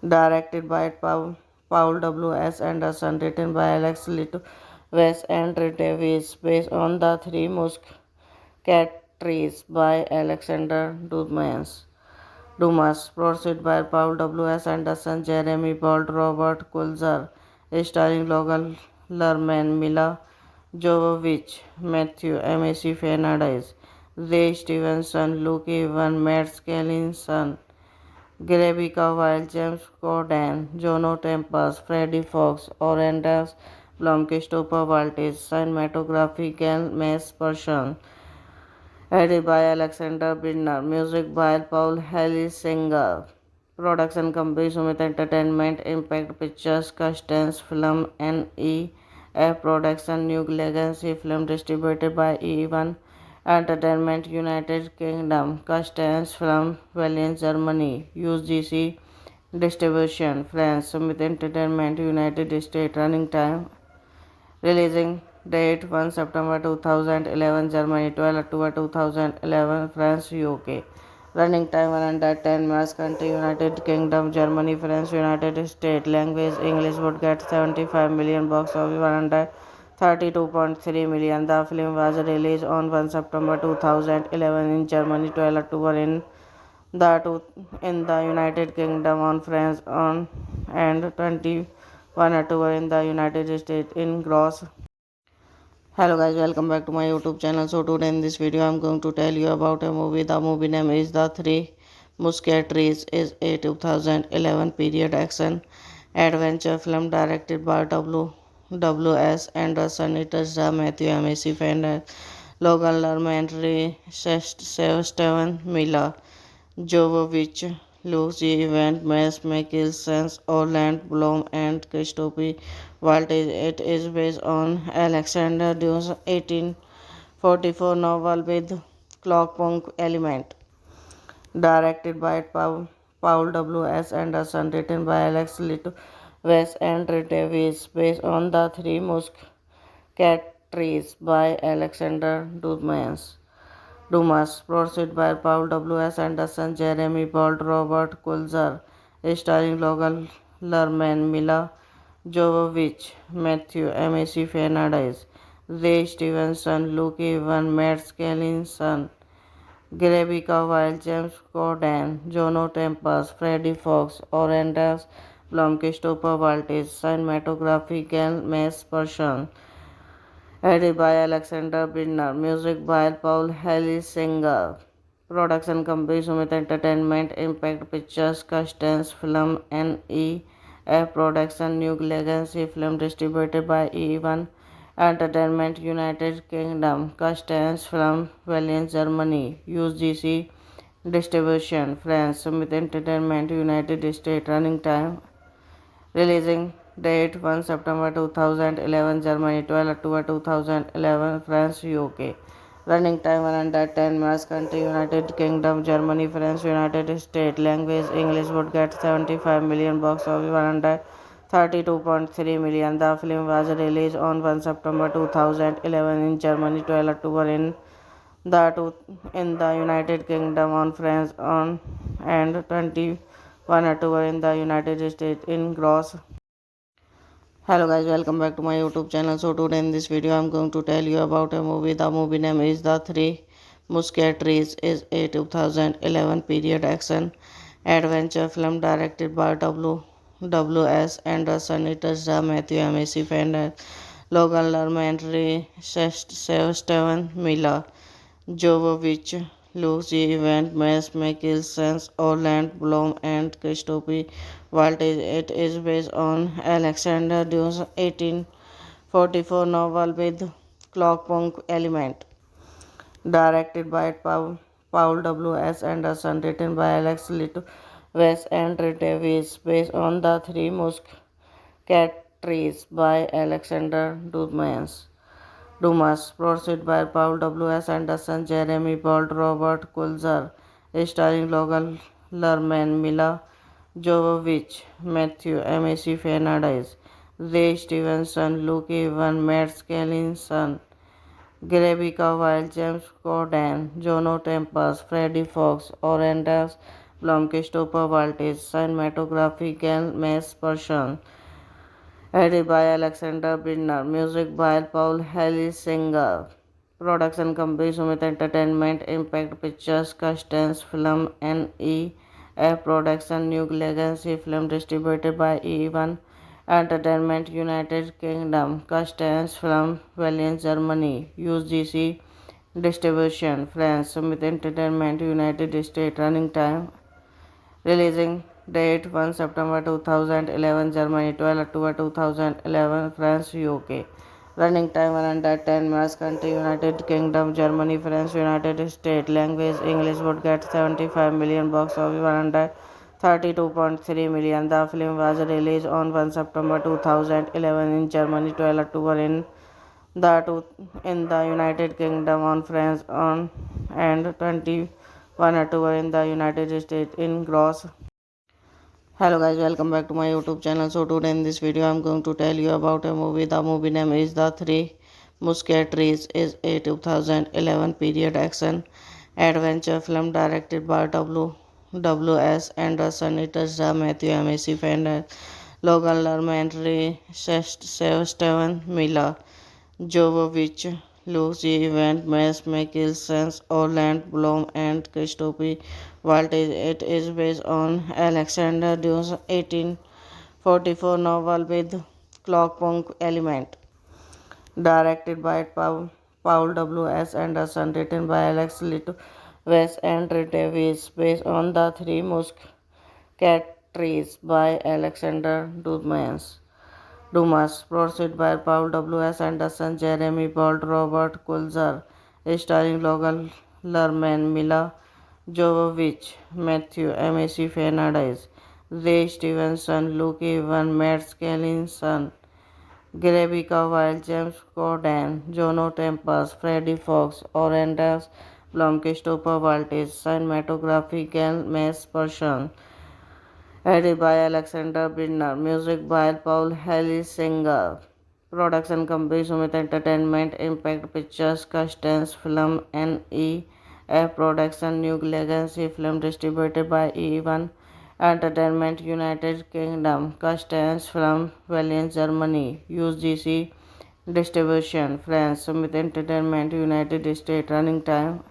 Directed by Paul W. S. Anderson, written by Alex Litwes and Red Davies, based on the Three Musketeers by Alexander Dumas, produced by Paul W. S. Anderson, Jeremy Bolt, Robert Kulzer, starring Logan Lerman, Mila Jovovich, Matthew McConaughey, Ray Stevenson, Luke Evans, Matt Skellington, Rebecca Wild, James Corden, Jono Tempest, Freddie Fox, Orandas Blum, Christopher Waltz, cinematography, Gal Mace Person, edited by Alexander Bidner, music by Paul Singer, production company Sumit Entertainment, Impact Pictures, Custance Film, NEF Production, New Legacy Film, distributed by E1 Entertainment, United Kingdom, Custance Film, Berlin, Germany, UGC distribution, France, Sumit Entertainment, United States. Running time. Releasing date 1 September 2011, Germany 12 October 2011, France, UK. Running time 110 minutes, country United Kingdom, Germany, France, United States. Language English. Would get 75 million, box office 132.3 million. The film was released on 1 September 2011 in Germany, 12 October in the United Kingdom on France on and 21 October in the United States in gross. Hello guys, welcome back to my YouTube channel. So today in this video I'm going to tell you about a movie. The movie name is The Three Musketeers. Is a 2011 period action adventure film directed by W.S. Anderson. It stars Matthew McConaughey, Logan Lerman, Ray Steven Miller, Jovovich, Lucy Event, Mass Mikkelsen, Orlando Bloom, and Christophe Waltz. It is based on Alexander Dumas' 1844 novel with clockpunk element. Directed by Paul W. S. Anderson, written by Alex Little West and Red Davis, based on the Three Musketeers by Alexander Dumas, produced by Paul W. S. Anderson, Jeremy Bolt, Robert Kulzer, starring Logan Lerman, Mila Jovovich, Matthew McFadden, Ray Stevenson, Luke Evan, Matt Skellinson, Rebecca Wild, James Corden, Jono Tempest, Freddie Fox, Orendas Blum, Christopher Waltz, cinematography Gal Mace Persson, edited by Alexander Bidner, music by Paul Singer, production company Sumit Entertainment, Impact Pictures, Customs Film, NEF Production, New Legacy Film, distributed by E1 Entertainment, United Kingdom, Customs Film, Berlin, Germany, UGC distribution, France, Sumit Entertainment, United States, running time, releasing date 1 September 2011, Germany 12 October 2011, France, UK. Running time 110 minutes, country United Kingdom, Germany, France, United States. Language English would get 75 million, box office 132.3 million. The film was released on 1 September 2011 in Germany, 12 October in the United Kingdom, on France on and 21 October in the United States in gross. Hello guys, welcome back to my YouTube channel. So today in this video I'm going to tell you about a movie. The movie name is The Three Musketeers. Is a 2011 period action adventure film directed by W. S. Anderson. It stars Matthew McFadden, Logan Lerman, Ray Stevenson, Mila Jovovich, Lucy Evans, Mads Mikkelsen, Orlando Bloom, and Christophe Waltz. It is based on Alexander Dumas' 1844 novel with clockpunk element. Directed by Paul W. S. Anderson, written by Alex Little West and Red Davis, based on the Three Musketeers by Alexander Dumas, produced by Paul W. S. Anderson, Jeremy Bolt, Robert Kulzer, starring Logan Lerman, Mila Jovovich, Matthew McFadden, Ray Stevenson, Luke Evan, Matt Skellinson, Rebecca Wild, James Corden, Jono Tempest, Freddie Fox, Orendas Blum, Christopher Waltz, cinematography Gal Mace Persson, edited by Alexander Bidner, music by Paul Singer, production company Sumit Entertainment, Impact Pictures, Customs Film, NEF Production, New Legacy Film, distributed by E1 Entertainment, United Kingdom, Customs Film, Berlin, Germany, UGC distribution, France, Sumit Entertainment, United States. Running time, releasing date 1 September 2011, Germany 12 October 2011, France, UK. Running time 110 minutes, country United Kingdom, Germany, France, United States. Language English would get 75 million, box office 132.3 million. The film was released on 1 September 2011 in Germany, 12 October in the United Kingdom, on France on and 21 October in the United States in gross. Hello guys, welcome back to my YouTube channel. So today in this video I'm going to tell you about a movie. The movie name is The Three Musketeers. Is a 2011 period action adventure film directed by W. S. Anderson. It stars Matthew McFadden, Logan Lerman, Ray Stevenson, Mila Jovovich, Lucy Evans, Mads Mikkelsen, Orlando Bloom, and Christophe Waltz. It is based on Alexander Dumas' 1844 novel with clockpunk element. Directed by Paul W. S. Anderson, written by Alex Little West and Red Davis, based on the Three Musketeers by Alexander Dumas, produced by Paul W. S. Anderson, Jeremy Bolt, Robert Kulzer, starring Logan Lerman, Mila Jovovich, Matthew McFadden, Ray Stevenson, Luke Evan, Matt Skellinson, Rebecca Wild, James Corden, Jono Tempest, Freddie Fox, Orandas Blom, Christopher Waltz, cinematography Gal Mace Persson, edited by Alexander Bidner, music by Paul Singer, production company Sumit Entertainment, Impact Pictures, Custance Film, NEF Production, New Legacy Film, distributed by E1 Entertainment, United Kingdom, Custance Film, Berlin, Germany, UGC Distribution, France, Sumit Entertainment, United States, running time,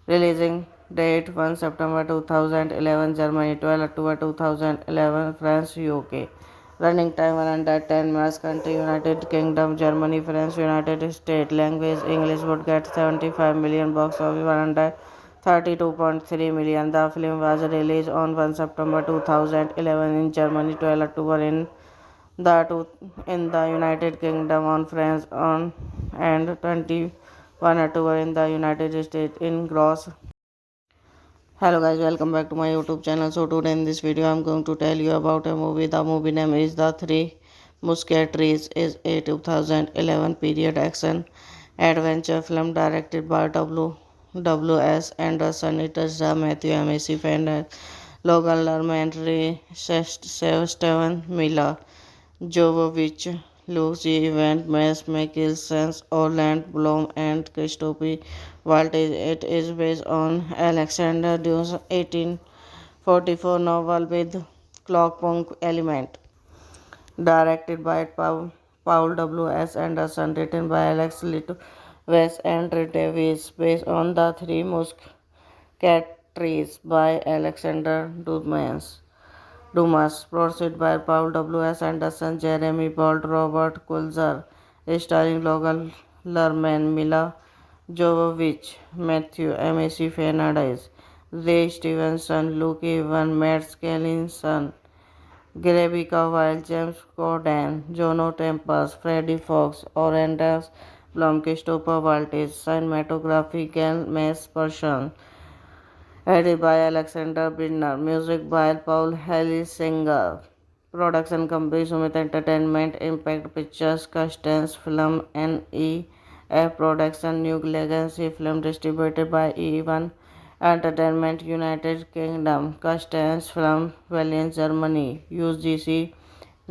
releasing date 1 September 2011, Germany 12 October 2011, France, UK. Running time 110 minutes, country United Kingdom, Germany, France, United States. Language English, would get 75 million, box office 132.3 million. The film was released on 1 September 2011 in Germany, 12 October in the United Kingdom, on France on and 21 October in the United States in gross. Hello guys, welcome back to my YouTube channel. So today in this video I'm going to tell you about a movie. The movie name is The Three Musketeers. Is a 2011 period action adventure film directed by W.S. Anderson. It stars Matthew McFadden, Logan Lerman, Ray Steven Miller, Jovovich, Lucy Evans, Mads Mikkelsen, Orlando Bloom, and Christopher Waltz. It is based on Alexander Dumas' 1844 novel with clockpunk element. Directed by Paul W. S. Anderson, written by Alex Little, Wes and Davis, based on The Three Musketeers by Alexander Dumas, produced by Paul W. S. Anderson, Jeremy Bolt, Robert Kulzer, starring Logan Lerman, Mila Jovovich, Matthew McFadden, Ray Stevenson, Luke Evan, Matt Skellinson, Rebecca Wild, James Corden, Jono Tempest, Freddie Fox, Orandas Blom, Christopher Waltz, cinematography Gal Mace Persson, edited by Alexander Bidner, music by Paul Singer, production company Sumit Entertainment, Impact Pictures, Custance Film, NEF Production, New Legacy Film, distributed by E1 Entertainment, United Kingdom, Custance Film, Berlin, Germany, UGC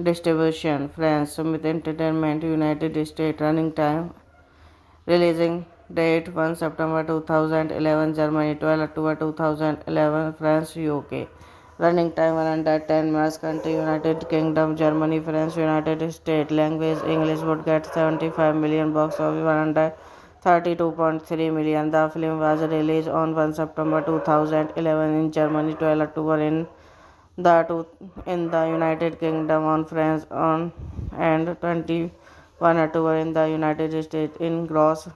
Distribution, France, Sumit Entertainment, United States. Running time, releasing date 1 September 2011, Germany 12 October 2011, France, UK. Running time 110 minutes, country United Kingdom, Germany, France, United States. Language English, would get 75 million, box office 132.3 million. The film was released on 1 September 2011 in Germany, 12 October in the United Kingdom, on France on and 21 October in the United States in gross.